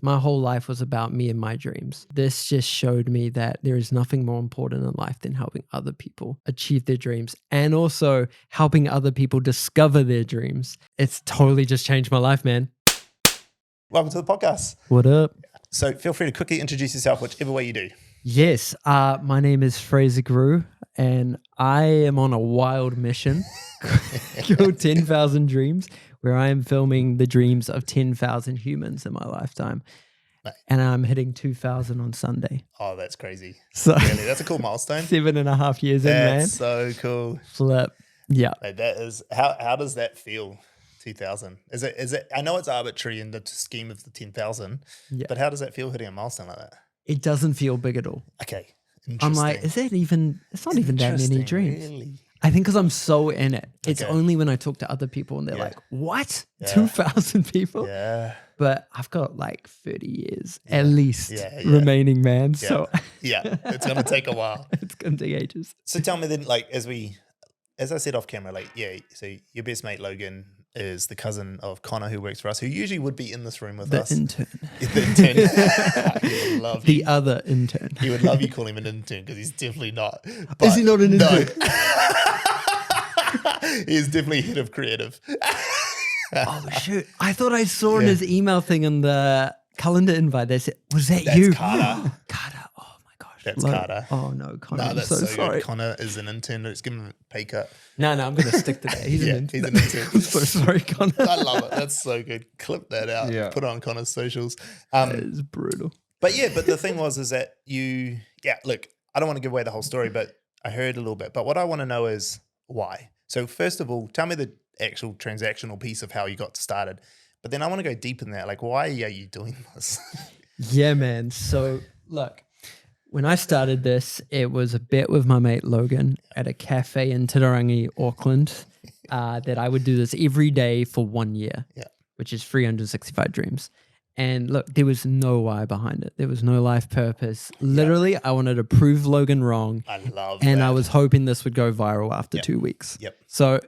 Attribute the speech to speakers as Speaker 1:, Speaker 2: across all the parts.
Speaker 1: My whole life was about me and my dreams. This just showed me that there is nothing more important in life than helping other people achieve their dreams and also helping other people discover their dreams. It's totally just changed my life, man.
Speaker 2: Welcome to the podcast.
Speaker 1: What up?
Speaker 2: So feel free to quickly introduce yourself, whichever way you do.
Speaker 1: Yes, my name is Fraser Grut, and I am on a wild mission called 10,000 Dreams, where I am filming the dreams of 10,000 humans in my lifetime.
Speaker 2: Mate.
Speaker 1: And I'm hitting 2,000 on Sunday.
Speaker 2: Oh, that's crazy.
Speaker 1: So
Speaker 2: Really, that's a cool milestone.
Speaker 1: 7.5 years in, man.
Speaker 2: That's so cool.
Speaker 1: Flip. Yeah.
Speaker 2: Mate, that is how does that feel? 2,000. Is it? I know it's arbitrary in the scheme of the 10,000, but how does that feel hitting a milestone like that?
Speaker 1: It doesn't feel big at all.
Speaker 2: Okay.
Speaker 1: I'm like, is that even? It's not even that many dreams.
Speaker 2: Really?
Speaker 1: I think because I'm so in it. It's
Speaker 2: Okay.
Speaker 1: only when I talk to other people and they're like, what?
Speaker 2: Yeah.
Speaker 1: 2,000 people?
Speaker 2: Yeah.
Speaker 1: But I've got like 30 years at least
Speaker 2: remaining,
Speaker 1: man.
Speaker 2: Yeah.
Speaker 1: So
Speaker 2: Yeah, it's gonna take a while.
Speaker 1: it's going to take ages.
Speaker 2: So tell me then, like, as I said off camera, like, so your best mate Logan is the cousin of Connor, who works for us, who usually would be in this room with us.
Speaker 1: The intern.
Speaker 2: The intern. He would love
Speaker 1: The
Speaker 2: you.
Speaker 1: other intern.
Speaker 2: He would love you calling him an intern because he's definitely not.
Speaker 1: Is he not an intern?
Speaker 2: No. He's definitely head of creative.
Speaker 1: Oh, shoot. I thought I saw in his email thing on the calendar invite, they said, was that
Speaker 2: That's
Speaker 1: you?
Speaker 2: Carter.
Speaker 1: Carter. Oh, my gosh.
Speaker 2: That's Carter.
Speaker 1: Oh, no, Connor.
Speaker 2: No,
Speaker 1: I'm
Speaker 2: that's
Speaker 1: so
Speaker 2: so
Speaker 1: sorry.
Speaker 2: good. Connor is an intern. Let's give him a pay cut.
Speaker 1: No, I'm going to stick to that. He's an intern.
Speaker 2: He's an intern.
Speaker 1: I'm so sorry, Connor.
Speaker 2: I love it. That's so good. Clip that out.
Speaker 1: Yeah.
Speaker 2: Put it on Connor's socials.
Speaker 1: It's brutal.
Speaker 2: But the thing is that look, I don't want to give away the whole story, but I heard a little bit. But what I want to know is why. So first of all, tell me the actual transactional piece of how you got started. But then I want to go deep in that. Like, why are you doing this?
Speaker 1: Yeah, man. So look, when I started this, it was a bet with my mate Logan at a cafe in Titirangi, Auckland, that I would do this every day for 1 year, which is 365 dreams. And look, there was no why behind it. There was no life purpose. Literally, I wanted to prove Logan wrong.
Speaker 2: I love
Speaker 1: and
Speaker 2: that.
Speaker 1: I was hoping this would go viral after 2 weeks.
Speaker 2: Yep.
Speaker 1: So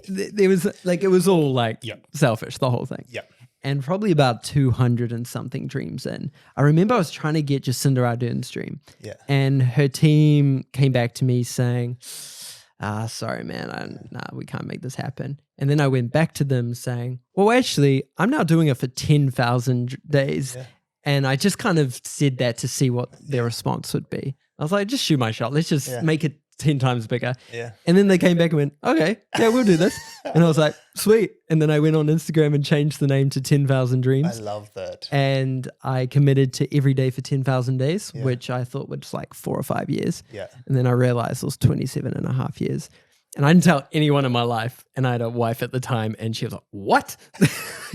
Speaker 1: there was like, it was all like selfish, the whole thing.
Speaker 2: Yep.
Speaker 1: And probably about 200 and something dreams in, I remember I was trying to get Jacinda Ardern's dream. Yeah. And her team came back to me saying, sorry, man, we can't make this happen. And then I went back to them saying, well, actually, I'm now doing it for 10,000 days. Yeah. And I just kind of said that to see what their response would be. I was like, just shoot my shot. Let's just make it 10 times bigger. Yeah. And then they came back and went, okay, yeah, we'll do this. And I was like, sweet. And then I went on Instagram and changed the name to 10,000 Dreams.
Speaker 2: I love that.
Speaker 1: And I committed to every day for 10,000 days, which I thought was like 4 or 5 years. Yeah. And then I realized it was 27.5 years. And I didn't tell anyone in my life. And I had a wife at the time and she was like, what? Are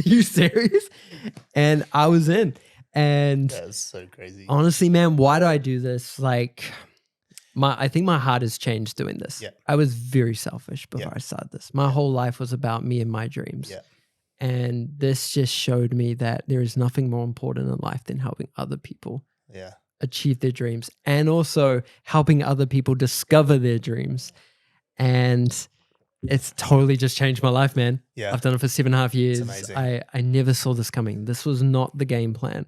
Speaker 1: you serious? And I was in. And
Speaker 2: that is so crazy.
Speaker 1: Honestly, man, why do I do this? Like, I think my heart has changed doing this. Yeah. I was very selfish before I started this. My whole life was about me and my dreams. Yeah. And this just showed me that there is nothing more important in life than helping other people achieve their dreams and also helping other people discover their dreams. And it's totally just changed my life, man. Yeah. I've done it for 7.5 years.
Speaker 2: It's amazing.
Speaker 1: I never saw this coming. This was not the game plan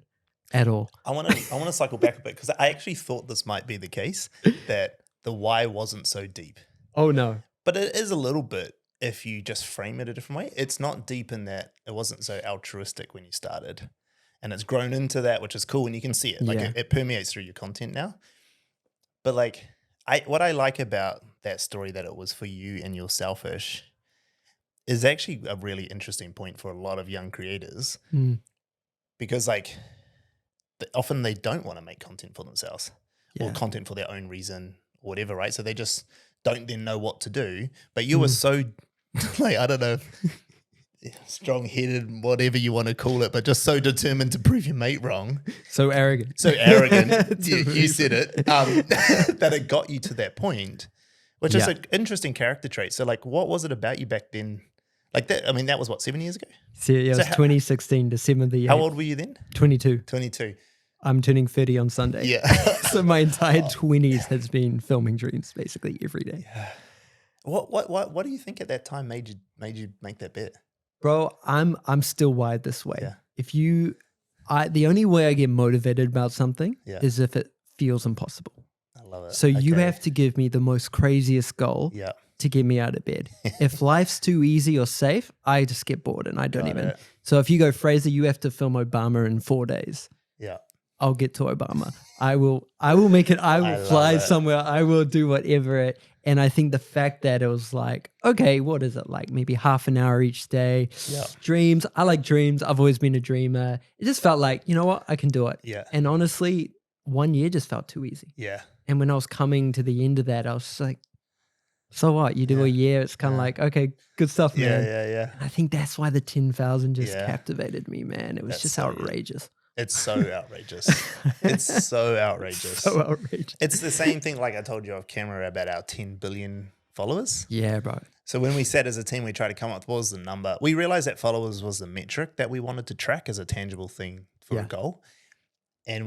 Speaker 1: at all.
Speaker 2: I want to cycle back a bit because I actually thought this might be the case, that the why wasn't so deep.
Speaker 1: Oh, no.
Speaker 2: But it is a little bit if you just frame it a different way. It's not deep in that it wasn't so altruistic when you started. And it's grown into that, which is cool. And you can see it. Like it permeates through your content now. But like what I like about that story, that it was for you and you're selfish, is actually a really interesting point for a lot of young creators. Because like often they don't want to make content for themselves or content for their own reason or whatever, right? So they just don't then know what to do. But you were so, like, I don't know, strong-headed, whatever you want to call it, but just so determined to prove your mate wrong.
Speaker 1: So arrogant.
Speaker 2: So arrogant. You said it. That it got you to that point, which is an interesting character trait. So like, what was it about you back then? Like that, I mean, that was what, 7 years ago?
Speaker 1: So yeah, it was 2016, December the 8th.
Speaker 2: How old were you then?
Speaker 1: 22.
Speaker 2: 22.
Speaker 1: I'm turning 30 on Sunday. Yeah. So my entire 20s has been filming dreams basically every day.
Speaker 2: Yeah. What do you think at that time made you make that bet?
Speaker 1: Bro, I'm still wired this way. Yeah. the only way I get motivated about something is if it feels impossible.
Speaker 2: I love it.
Speaker 1: So you have to give me the most craziest goal to get me out of bed. If life's too easy or safe, I just get bored and I don't even. So if you go, Fraser, you have to film Obama in 4 days.
Speaker 2: Yeah.
Speaker 1: I'll get to Obama. I will make it. I will fly somewhere. I will do whatever. And I think the fact that it was like, okay, what is it like? Maybe half an hour each day.
Speaker 2: Yeah.
Speaker 1: Dreams. I like dreams. I've always been a dreamer. It just felt like, you know what? I can do it.
Speaker 2: Yeah.
Speaker 1: And honestly, 1 year just felt too easy.
Speaker 2: Yeah.
Speaker 1: And when I was coming to the end of that, I was just like, so what? You do a year. It's kind of like, okay, good stuff, man.
Speaker 2: Yeah.
Speaker 1: And I think that's why the 10,000 just captivated me, man. It was just outrageous.
Speaker 2: It's so outrageous. It's so outrageous.
Speaker 1: So outrageous.
Speaker 2: It's the same thing like I told you off camera about our 10 billion followers.
Speaker 1: Yeah, bro.
Speaker 2: So when we sat as a team, we tried to come up with what was the number. We realized that followers was the metric that we wanted to track as a tangible thing for a goal. And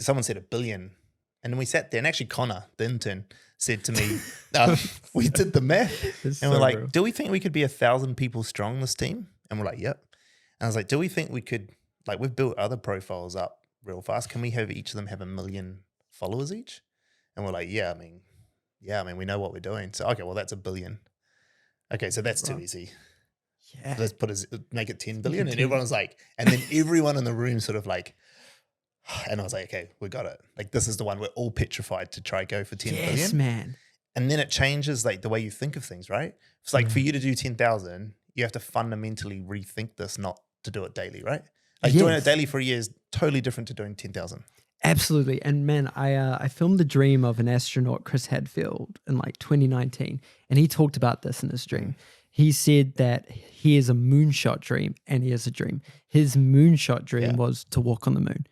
Speaker 2: someone said 1 billion. And then we sat there, and actually Connor, the intern, said to me, we did the math. And we're like, real. Do we think we could be 1,000 people strong, this team? And we're like, yep. And I was like, do we think we could, like, we've built other profiles up real fast. Can we have each of them have 1 million followers each? And we're like, yeah, I mean, we know what we're doing. So, okay, well, that's 1 billion. Okay, so that's too easy. Yeah. Let's make it 10 billion. And everyone was like, and then everyone in the room sort of like, and I was like, okay, we got it. Like, this is the one we're all petrified to try go for 10 billion.
Speaker 1: Yes, man.
Speaker 2: And then it changes like the way you think of things, right? It's like for you to do 10,000, you have to fundamentally rethink this, not to do it daily, right? Like doing it daily for a year is totally different to doing 10,000.
Speaker 1: Absolutely. And man, I filmed the dream of an astronaut, Chris Hadfield, in like 2019. And he talked about this in his dream. He said that he has a moonshot dream and he has a dream. His moonshot dream was to walk on the moon.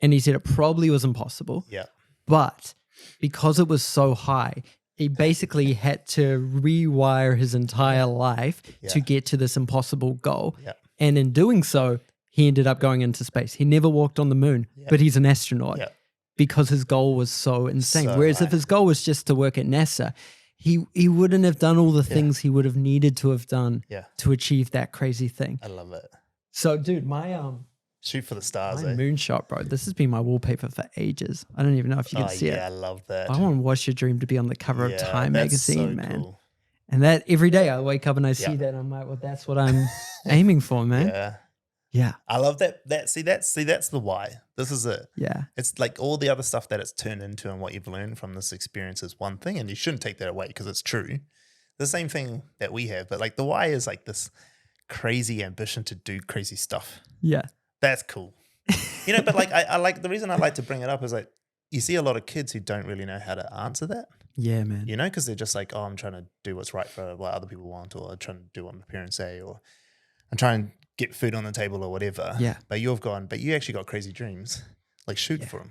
Speaker 1: And he said it probably was impossible. Yeah. But because it was so high, he basically had to rewire his entire life to get to this impossible goal. Yeah. And in doing so, he ended up going into space. He never walked on the moon, but he's an astronaut because his goal was so insane. Whereas if his goal was just to work at NASA, he wouldn't have done all the things he would have needed to have done to achieve that crazy thing.
Speaker 2: I love it.
Speaker 1: So, dude, my
Speaker 2: shoot for the stars,
Speaker 1: my moonshot, bro. This has been my wallpaper for ages. I don't even know if you can see it.
Speaker 2: Yeah, I love that.
Speaker 1: I want to watch your dream to be on the cover of Time magazine, man.
Speaker 2: Cool.
Speaker 1: And that every day I wake up and I see that, and I'm like, well, that's what I'm aiming for, man. Yeah.
Speaker 2: I love that. See, that's the why. This is it.
Speaker 1: Yeah.
Speaker 2: It's like all the other stuff that it's turned into and what you've learned from this experience is one thing, and you shouldn't take that away because it's true. The same thing that we have, but like the why is like this crazy ambition to do crazy stuff.
Speaker 1: Yeah.
Speaker 2: That's cool. You know, but like I like the reason I like to bring it up is like you see a lot of kids who don't really know how to answer that.
Speaker 1: Yeah, man.
Speaker 2: You know, because they're just like, oh, I'm trying to do what's right for what other people want, or I'm trying to do what my parents say, or I'm trying to get food on the table or whatever. Yeah. But you actually got crazy dreams. Like shoot for them.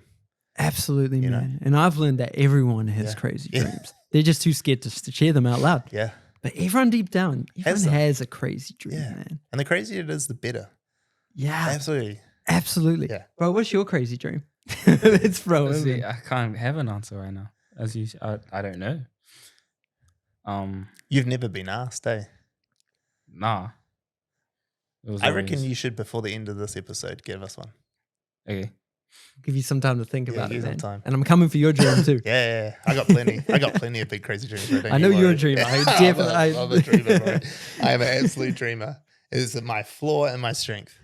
Speaker 1: Absolutely, man. Know? And I've learned that everyone has crazy dreams. They're just too scared to share them out loud. Yeah. But everyone deep down, everyone has a crazy dream, man.
Speaker 2: And the crazier it is, the better.
Speaker 1: Yeah.
Speaker 2: Absolutely.
Speaker 1: Absolutely. Yeah. Bro, what's your crazy dream? It's bro.
Speaker 3: See, I can't have an answer right now. I don't know.
Speaker 2: You've never been asked, eh?
Speaker 3: Nah.
Speaker 2: I reckon you should, before the end of this episode, give us one.
Speaker 3: Okay.
Speaker 1: Give you some time to think about it, man.
Speaker 2: Time.
Speaker 1: And I'm coming for your dream too.
Speaker 2: Yeah. I got plenty. I got plenty of big crazy dreams.
Speaker 1: I know you're a dreamer. I definitely.
Speaker 2: I'm a dreamer, bro. I am an absolute dreamer. It is my flaw and my strength.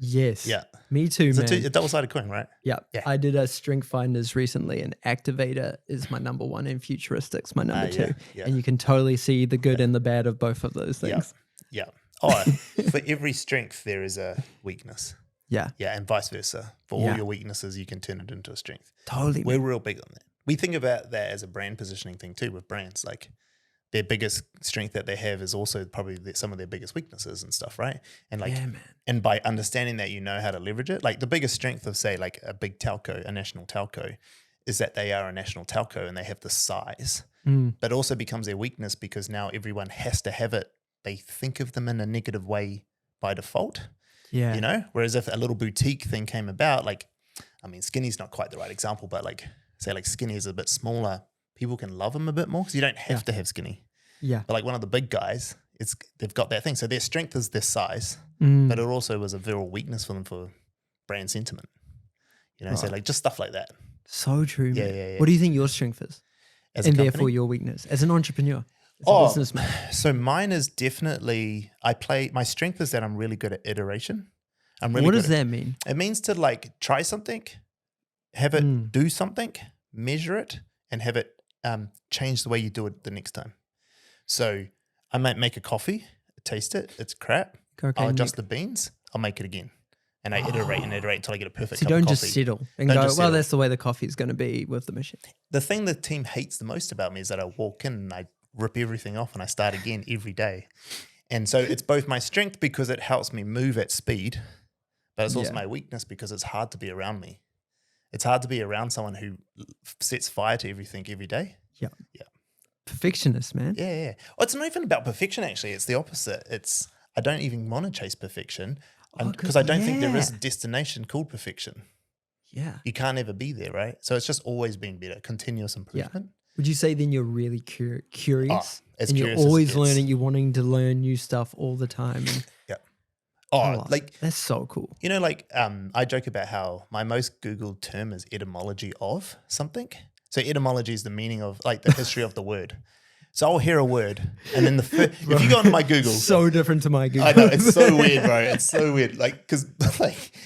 Speaker 1: Yes. Yeah. Me too, man.
Speaker 2: It's a double-sided coin, right?
Speaker 1: Yeah. I did a strength finders recently, and activator is my number one, and futuristics my number two. Yeah. And you can totally see the good and the bad of both of those things.
Speaker 2: Yeah. Oh, for every strength there is a weakness. Yeah. Yeah, and vice versa. For all your weaknesses, you can turn it into a strength.
Speaker 1: Totally.
Speaker 2: We're real big on that. We think about that as a brand positioning thing too with brands. Like their biggest strength that they have is also probably some of their biggest weaknesses and stuff, right? And like, and by understanding that, you know how to leverage it. Like the biggest strength of, say, like a big telco, a national telco, is that they are a national telco and they have the size. But also becomes their weakness because now everyone has to have it. They think of them in a negative way by default. Yeah. You know? Whereas if a little boutique thing came about, like, I mean, Skinny's not quite the right example, but like, say like Skinny is a bit smaller, people can love them a bit more because you don't have to have Skinny. Yeah. But like one of the big guys, they've got that thing. So their strength is their size, but it also was a virile weakness for them for brand sentiment. So like just stuff like that.
Speaker 1: So true, man.
Speaker 2: Yeah.
Speaker 1: What do you think your strength is? And therefore your weakness as an entrepreneur, as a businessman?
Speaker 2: So mine is definitely, my strength is that I'm really good at iteration.
Speaker 1: What does that mean?
Speaker 2: It means to like try something, have it do something, measure it, and have it change the way you do it the next time. So I might make a coffee, taste it, it's crap. I'll adjust the beans, I'll make it again. And I iterate until I get a perfect cup of coffee.
Speaker 1: So you don't just settle and go, well, that's the way the coffee is going to be with the machine.
Speaker 2: The thing the team hates the most about me is that I walk in and I rip everything off and I start again every day. And so it's both my strength because it helps me move at speed, but it's also my weakness because it's hard to be around me. It's hard to be around someone who sets fire to everything every day.
Speaker 1: Yeah. Perfectionist, man.
Speaker 2: Yeah. Well, it's not even about perfection, actually. It's the opposite. I don't even want to chase perfection. Because I don't think there is a destination called perfection.
Speaker 1: Yeah.
Speaker 2: You can't ever be there, right? So it's just always being better, continuous improvement.
Speaker 1: Yeah. Would you say then you're really curious?
Speaker 2: As
Speaker 1: and
Speaker 2: curious
Speaker 1: you're always
Speaker 2: as it gets.
Speaker 1: learning, you're wanting to learn new stuff all the time. And
Speaker 2: like
Speaker 1: that's so cool.
Speaker 2: I joke about how my most Googled term is etymology of something. So etymology is the meaning of like the history of the word. So I'll hear a word, and then if you go into my Google,
Speaker 1: so different to my Google.
Speaker 2: I know it's so weird, bro. It's so weird, because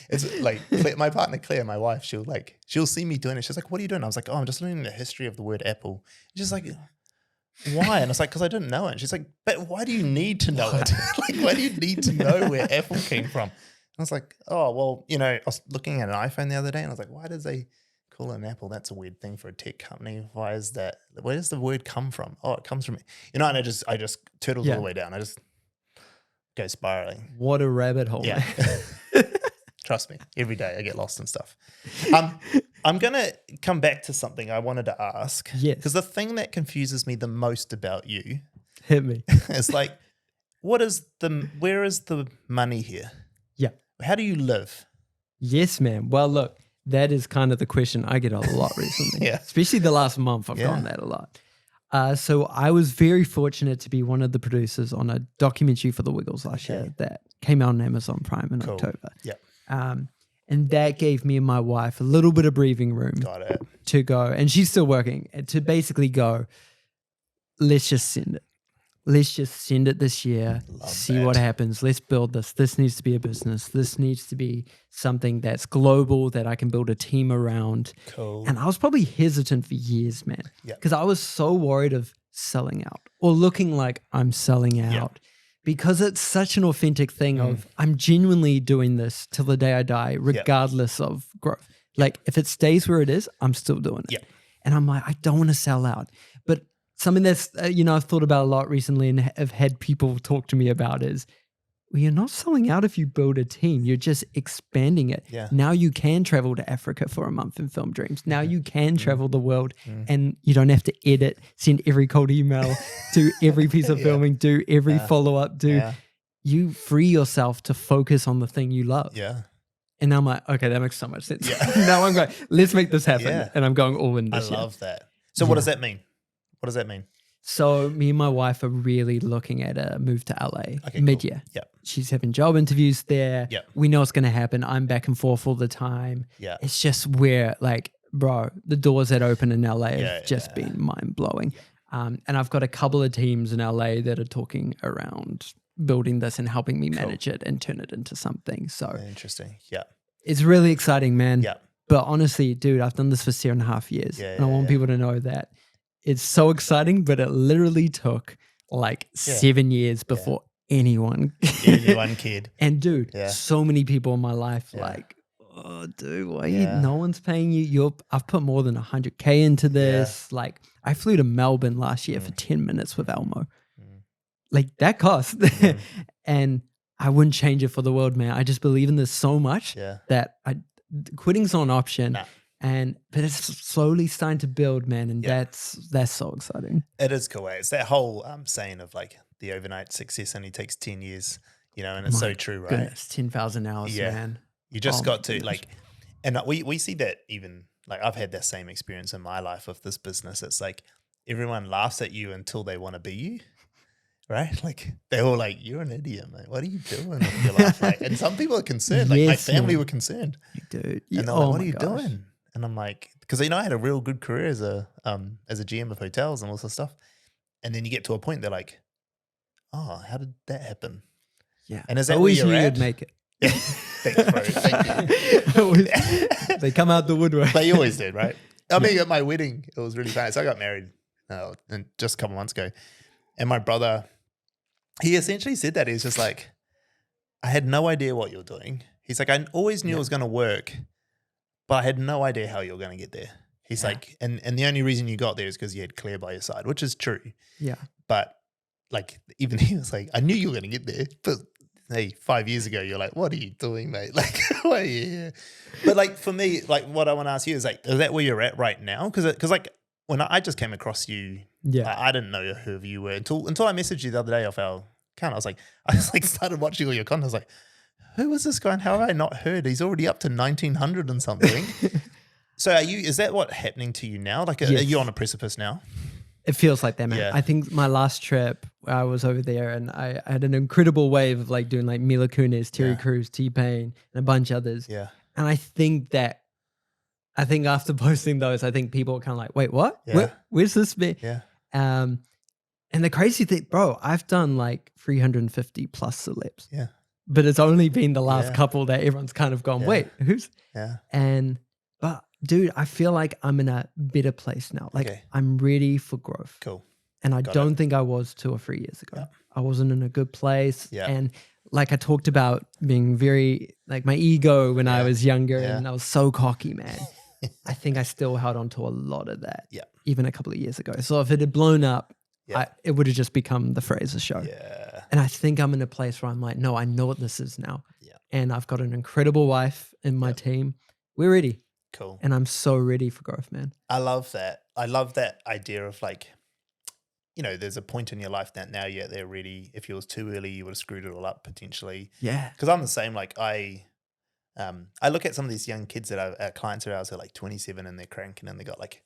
Speaker 2: it's like my partner Claire, my wife, she'll see me doing it. She's like, "What are you doing?" I was like, "Oh, I'm just learning the history of the word apple." She's like, "Why?" And I was like, "Because I didn't know it." And she's like, "But why do you need to know it? Why do you need to know where apple came from?" And I was like, "Oh, well, I was looking at an iPhone the other day, and I was like, why does they call it an apple? That's a weird thing for a tech company. Why is that? Where does the word come from? Oh, it comes from and I just turtles all the way down. I just go spiraling.
Speaker 1: What a rabbit hole.
Speaker 2: Yeah. Trust me, every day I get lost in stuff. I'm gonna come back to something I wanted to ask.
Speaker 1: Yes.
Speaker 2: Because the thing that confuses me the most about you
Speaker 1: hit me.
Speaker 2: is like, where is the money here?
Speaker 1: Yeah.
Speaker 2: How do you live?
Speaker 1: Yes, man. Well, look. That is kind of the question I get a lot recently.
Speaker 2: Yeah.
Speaker 1: Especially the last month, I've gotten that a lot. So I was very fortunate to be one of the producers on a documentary for the Wiggles last year that came out on Amazon Prime in October.
Speaker 2: Yeah.
Speaker 1: And that gave me and my wife a little bit of breathing room to go. And she's still working to basically go, let's just send it. Let's just send it this year, see what happens. Let's build this. This needs to be a business. This needs to be something that's global that I can build a team around.
Speaker 2: Cool.
Speaker 1: And I was probably hesitant for years, man, because I was so worried of selling out or looking like I'm selling out because it's such an authentic thing of I'm genuinely doing this till the day I die, regardless of growth. Like if it stays where it is, I'm still doing it. And I'm like, I don't want to sell out. But something that's, I've thought about a lot recently and have had people talk to me about is, well, you're not selling out if you build a team. You're just expanding it.
Speaker 2: Yeah.
Speaker 1: Now you can travel to Africa for a month and film dreams. Now you can travel the world and you don't have to edit, send every cold email, do every piece of filming, do every follow-up, you free yourself to focus on the thing you love.
Speaker 2: Yeah.
Speaker 1: And I'm like, okay, that makes so much sense. Now I'm going, let's make this happen.
Speaker 2: Yeah.
Speaker 1: And I'm going all in this
Speaker 2: I love that. So what does that mean? What does that mean?
Speaker 1: So me and my wife are really looking at a move to LA mid-year.
Speaker 2: Cool. Yeah.
Speaker 1: She's having job interviews there.
Speaker 2: Yeah.
Speaker 1: We know it's going to happen. I'm back and forth all the time.
Speaker 2: Yeah.
Speaker 1: It's just where bro, the doors that open in LA have just been mind-blowing. And I've got a couple of teams in LA that are talking around building this and helping me manage it and turn it into something. So
Speaker 2: interesting. Yeah.
Speaker 1: It's really exciting, man.
Speaker 2: Yeah.
Speaker 1: But honestly, dude, I've done this for 7.5 years. And I want people to know that it's so exciting, but it literally took 7 years before anyone
Speaker 2: cared.
Speaker 1: And dude, so many people in my life oh dude, why no one's paying you? I've put more than 100K into this. I flew to Melbourne last year for 10 minutes with Elmo. That cost. And I wouldn't change it for the world, man. I just believe in this so much that quitting's not an option.
Speaker 2: Nah.
Speaker 1: But it's slowly starting to build, man, and that's so exciting.
Speaker 2: It is cool. It's that whole saying of the overnight success only takes 10 years, and it's so true, right?
Speaker 1: Goodness, 10,000 hours, man.
Speaker 2: You just got to and we see that even I've had that same experience in my life of this business. It's everyone laughs at you until they want to be you. right? Like they're all like, "You're an idiot, mate. What are you doing with your life?" Like, and some people are concerned. Like my family were concerned,
Speaker 1: dude.
Speaker 2: and they're like, "What are you doing?" And I'm like, because I had a real good career as a GM of hotels and all this stuff. And then you get to a point, they're like, "Oh, how did that happen?"
Speaker 1: Yeah,
Speaker 2: and is that
Speaker 1: I always
Speaker 2: where
Speaker 1: knew
Speaker 2: you're
Speaker 1: you'd
Speaker 2: at?
Speaker 1: make it.
Speaker 2: Yeah. Thanks, bro. Thank you.
Speaker 1: They come out the woodwork.
Speaker 2: They always did, right? I mean, at my wedding, it was really fun. So I got married just a couple months ago. And my brother, he essentially said that. He's just like, I had no idea what you're doing. He's like, I always knew it was going to work, but I had no idea how you were going to get there. He's like, and the only reason you got there is because you had Claire by your side, which is true.
Speaker 1: Yeah.
Speaker 2: But like, even he was like, I knew you were going to get there, but hey, 5 years ago, you're like, what are you doing, mate? Like, why are you here? But like, for me, like what I want to ask you is like, is that where you're at right now? Because like when I just came across you, I didn't know who you were until I messaged you the other day off our account. I was like, started watching all your content. I was like, who was this guy and how have I not heard? He's already up to 1900 and something. So is that what happening to you now? Like, are you on a precipice now?
Speaker 1: It feels like that, man.
Speaker 2: Yeah.
Speaker 1: I think my last trip, I was over there and I had an incredible wave of like doing like Mila Kunis, Terry Crews, T-Pain, and a bunch of others.
Speaker 2: Yeah.
Speaker 1: And I think after posting those, I think people are kind of like, wait, what?
Speaker 2: Yeah.
Speaker 1: Where's this bit?
Speaker 2: Yeah.
Speaker 1: And the crazy thing, bro, I've done like 350 plus celebs.
Speaker 2: Yeah.
Speaker 1: But it's only been the last couple that everyone's kind of gone, wait, who's?
Speaker 2: Yeah.
Speaker 1: But dude, I feel like I'm in a better place now. Like I'm ready for growth.
Speaker 2: Cool.
Speaker 1: And I don't think I was 2 or 3 years ago.
Speaker 2: Yeah.
Speaker 1: I wasn't in a good place.
Speaker 2: Yeah.
Speaker 1: And like I talked about being very, like my ego when I was younger and I was so cocky, man. I think I still held on to a lot of that.
Speaker 2: Yeah.
Speaker 1: Even a couple of years ago. So if it had blown up, it would have just become the Fraser show.
Speaker 2: Yeah.
Speaker 1: And I think I'm in a place where I'm like, no, I know what this is now.
Speaker 2: Yeah.
Speaker 1: And I've got an incredible wife in my team. We're ready.
Speaker 2: Cool.
Speaker 1: And I'm so ready for growth, man.
Speaker 2: I love that. I love that idea of like, there's a point in your life that now you're there ready. If it was too early, you would have screwed it all up potentially.
Speaker 1: Yeah.
Speaker 2: Because I'm the same. Like I look at some of these young kids that are clients of ours who are like 27 and they're cranking and they got like,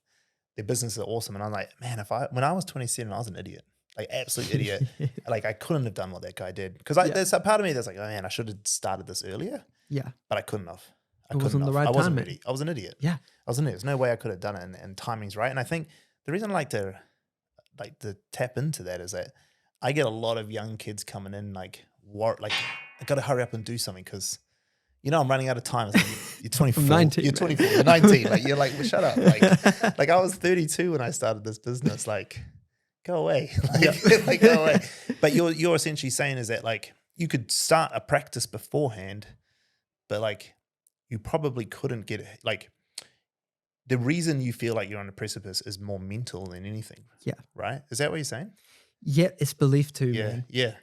Speaker 2: their businesses are awesome. And I'm like, man, when I was 27, I was an idiot. Like absolute idiot. Like I couldn't have done what that guy did. Because there's a part of me that's like, oh man, I should have started this earlier.
Speaker 1: Yeah.
Speaker 2: But I couldn't have.
Speaker 1: It wasn't the right time.
Speaker 2: I wasn't ready. I was an idiot.
Speaker 1: Yeah.
Speaker 2: I was an idiot. There's no way I could have done it, and timing's right. And I think the reason I like to tap into that is that I get a lot of young kids coming in like I got to hurry up and do something because I'm running out of time. It's like, you're 24.
Speaker 1: 19,
Speaker 2: you're 24. You're 19. Like you're like, well, shut up. Like I was 32 when I started this business. Like go away. Like go away. But you're essentially saying is that like you could start a practice beforehand, but like you probably couldn't get it. Like the reason you feel like you're on a precipice is more mental than anything.
Speaker 1: Yeah.
Speaker 2: Right? Is that what you're saying?
Speaker 1: Yeah, it's belief too,
Speaker 2: Yeah.
Speaker 1: man.
Speaker 2: Yeah.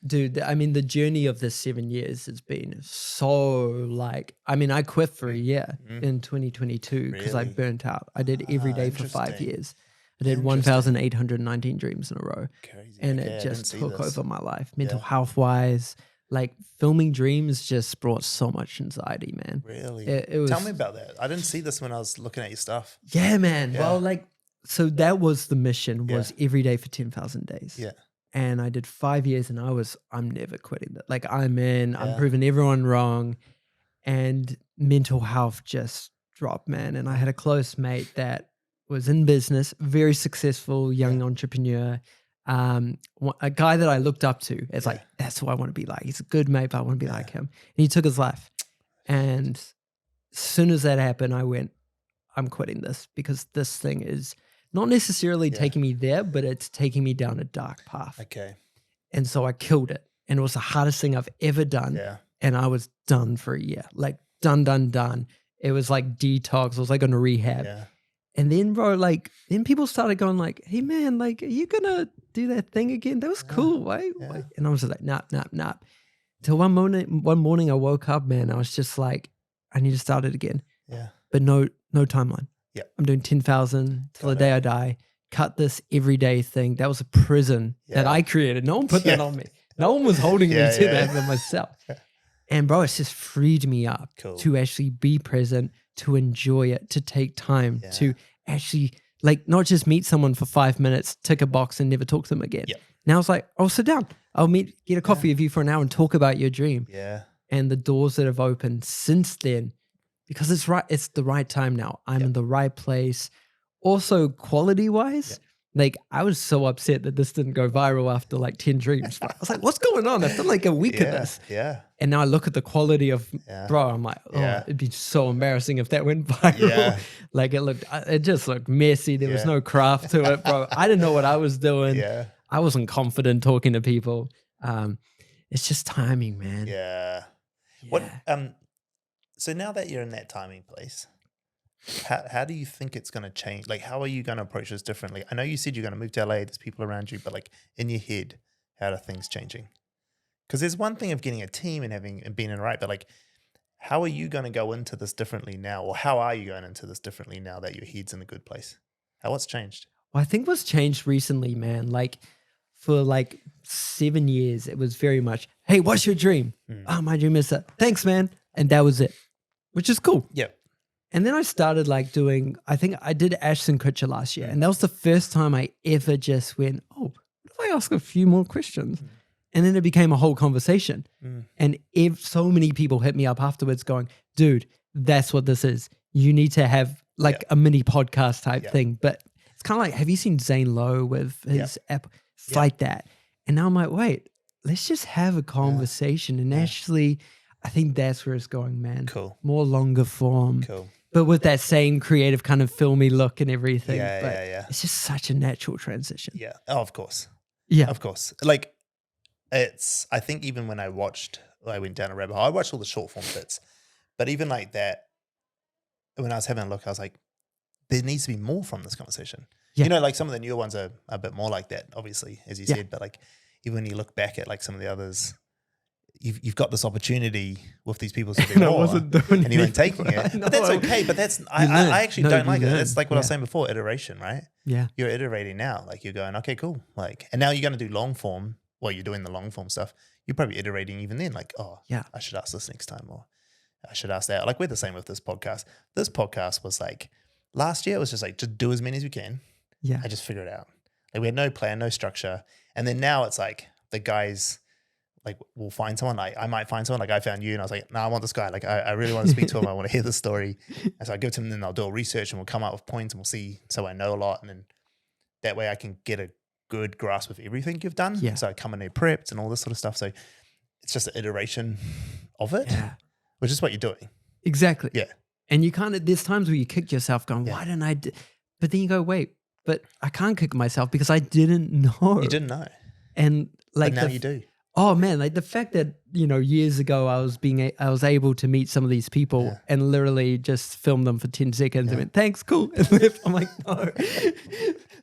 Speaker 1: Dude, I mean, the journey of this 7 years has been so like, I mean, I quit for a year in 2022 because I
Speaker 2: Really?
Speaker 1: burnt out. I did every day for 5
Speaker 2: interesting.
Speaker 1: years. I did 1,819 dreams in a row.
Speaker 2: Crazy.
Speaker 1: And
Speaker 2: Okay,
Speaker 1: it
Speaker 2: I
Speaker 1: just
Speaker 2: didn't see
Speaker 1: took
Speaker 2: this.
Speaker 1: over my life, mental
Speaker 2: Yeah.
Speaker 1: health wise. Like filming dreams just brought so much anxiety, man.
Speaker 2: Really?
Speaker 1: It was,
Speaker 2: Tell me about that. I didn't see this when I was looking at your stuff.
Speaker 1: yeah, man.
Speaker 2: Yeah.
Speaker 1: Well, like, so that was the mission, was every day for 10,000 days.
Speaker 2: Yeah.
Speaker 1: And I did 5 years and I'm never quitting that. Like I'm
Speaker 2: Yeah.
Speaker 1: proving everyone wrong, and mental health just dropped, man. And I had a close mate that was in business, very successful young entrepreneur, a guy that I looked up to as like, that's who I want to be like. He's a good mate, but I want to be like him. And he took his life. And as soon as that happened, I went, I'm quitting this because this thing is not necessarily taking me there, but it's taking me down a dark path.
Speaker 2: Okay.
Speaker 1: And so I killed it. And it was the hardest thing I've ever done.
Speaker 2: Yeah.
Speaker 1: And I was done for a year, like done. It was like detox. I was like on a rehab.
Speaker 2: Yeah.
Speaker 1: And then, bro, like, then people started going like, hey, man, like, are you going to do that thing again? That was cool, right?
Speaker 2: Yeah.
Speaker 1: And I was like, nah. Till one morning I woke up, man, I was just like, I need to start it again.
Speaker 2: Yeah.
Speaker 1: But no timeline.
Speaker 2: Yeah.
Speaker 1: I'm doing 10,000 till the day I die. Cut this everyday thing. That was a prison that I created. No one put that on me. No one was holding me to that than myself. And bro, it's just freed me up to actually be present, to enjoy it, to take time, to actually Like not just meet someone for 5 minutes, tick a box and never talk to them again.
Speaker 2: Yep.
Speaker 1: Now it's like, oh, sit down. I'll get a coffee with you for an hour and talk about your dream.
Speaker 2: Yeah.
Speaker 1: And the doors that have opened since then, because it's the right time now. I'm in the right place. Also, quality wise, like I was so upset that this didn't go viral after like 10 dreams. I was like, what's going on? I've done like a week of this.
Speaker 2: Yeah.
Speaker 1: And now I look at the quality of bro, I'm like, it'd be so embarrassing if that went viral.
Speaker 2: Yeah.
Speaker 1: Like it just looked messy. There was no craft to it, bro. I didn't know what I was doing.
Speaker 2: Yeah.
Speaker 1: I wasn't confident talking to people. It's just timing, man.
Speaker 2: Yeah. What so now that you're in that timing place, how do you think it's going to change? Like, how are you going to approach this differently? I know you said you're going to move to LA, there's people around you, but like in your head, how are things changing? Because there's one thing of getting a team and being in the right, but like, how are you going to go into this differently now? Or how are you going into this differently now that your head's in a good place? What's changed?
Speaker 1: Well, I think what's changed recently, man, like for like 7 years, it was very much, hey, what's your dream? Oh, my dream is that. Thanks, man. And that was it, which is cool.
Speaker 2: Yep.
Speaker 1: And then I started like doing, I think I did Ashton Kutcher last year. And that was the first time I ever just went, oh, what if I ask a few more questions? And then it became a whole conversation. And so many people hit me up afterwards going, dude, that's what this is. You need to have like a mini podcast type thing. But it's kind of like, have you seen Zane Lowe with his app? It's like that. And now I'm like, wait, let's just have a conversation. And actually, I think that's where it's going, man.
Speaker 2: Cool.
Speaker 1: More longer form.
Speaker 2: Cool.
Speaker 1: But with that same creative kind of filmy look and everything.
Speaker 2: Yeah.
Speaker 1: It's just such a natural transition.
Speaker 2: Yeah. Oh, of course.
Speaker 1: Yeah.
Speaker 2: Of course. Like I think even when I went down a rabbit hole, I watched all the short form bits, but even like that, when I was having a look, I was like, there needs to be more from this conversation. Yeah. You know, like some of the newer ones are a bit more like that, obviously, as you said, but like even when you look back at like some of the others, you've got this opportunity with these people to do more, and you weren't taking it. But that's okay. But that's I actually don't like it. It's like what I was saying before, iteration, right?
Speaker 1: Yeah,
Speaker 2: you're iterating now. Like you're going, okay, cool. Like, and now you're going to do long form. Well, you're doing the long form stuff. You're probably iterating even then. Like, oh, yeah, I should ask this next time, or I should ask that. Like we're the same with this podcast. This podcast was like last year. It was just like just do as many as we can. Yeah, I just figure it out. Like we had no plan, no structure, and then now it's like the guys. Like we'll find someone, like I might find someone, like I found you and I was like, no, I want this guy. Like I really want to speak to him. I want to hear the story. And so I give it to him and then I'll do a research and we'll come up with points and we'll see. So I know a lot. And then that way I can get a good grasp of everything you've done. Yeah. So I come in there prepped and all this sort of stuff. So it's just an iteration of it, which is what you're doing.
Speaker 1: Exactly.
Speaker 2: Yeah.
Speaker 1: And you kind of, there's times where you kick yourself going, why didn't I but then you go, wait, but I can't kick myself because I didn't know.
Speaker 2: You didn't know.
Speaker 1: And like
Speaker 2: but now you do.
Speaker 1: Oh man, like the fact that, years ago I was able to meet some of these people and literally just film them for 10 seconds and went, thanks, cool, and left. I'm like, no.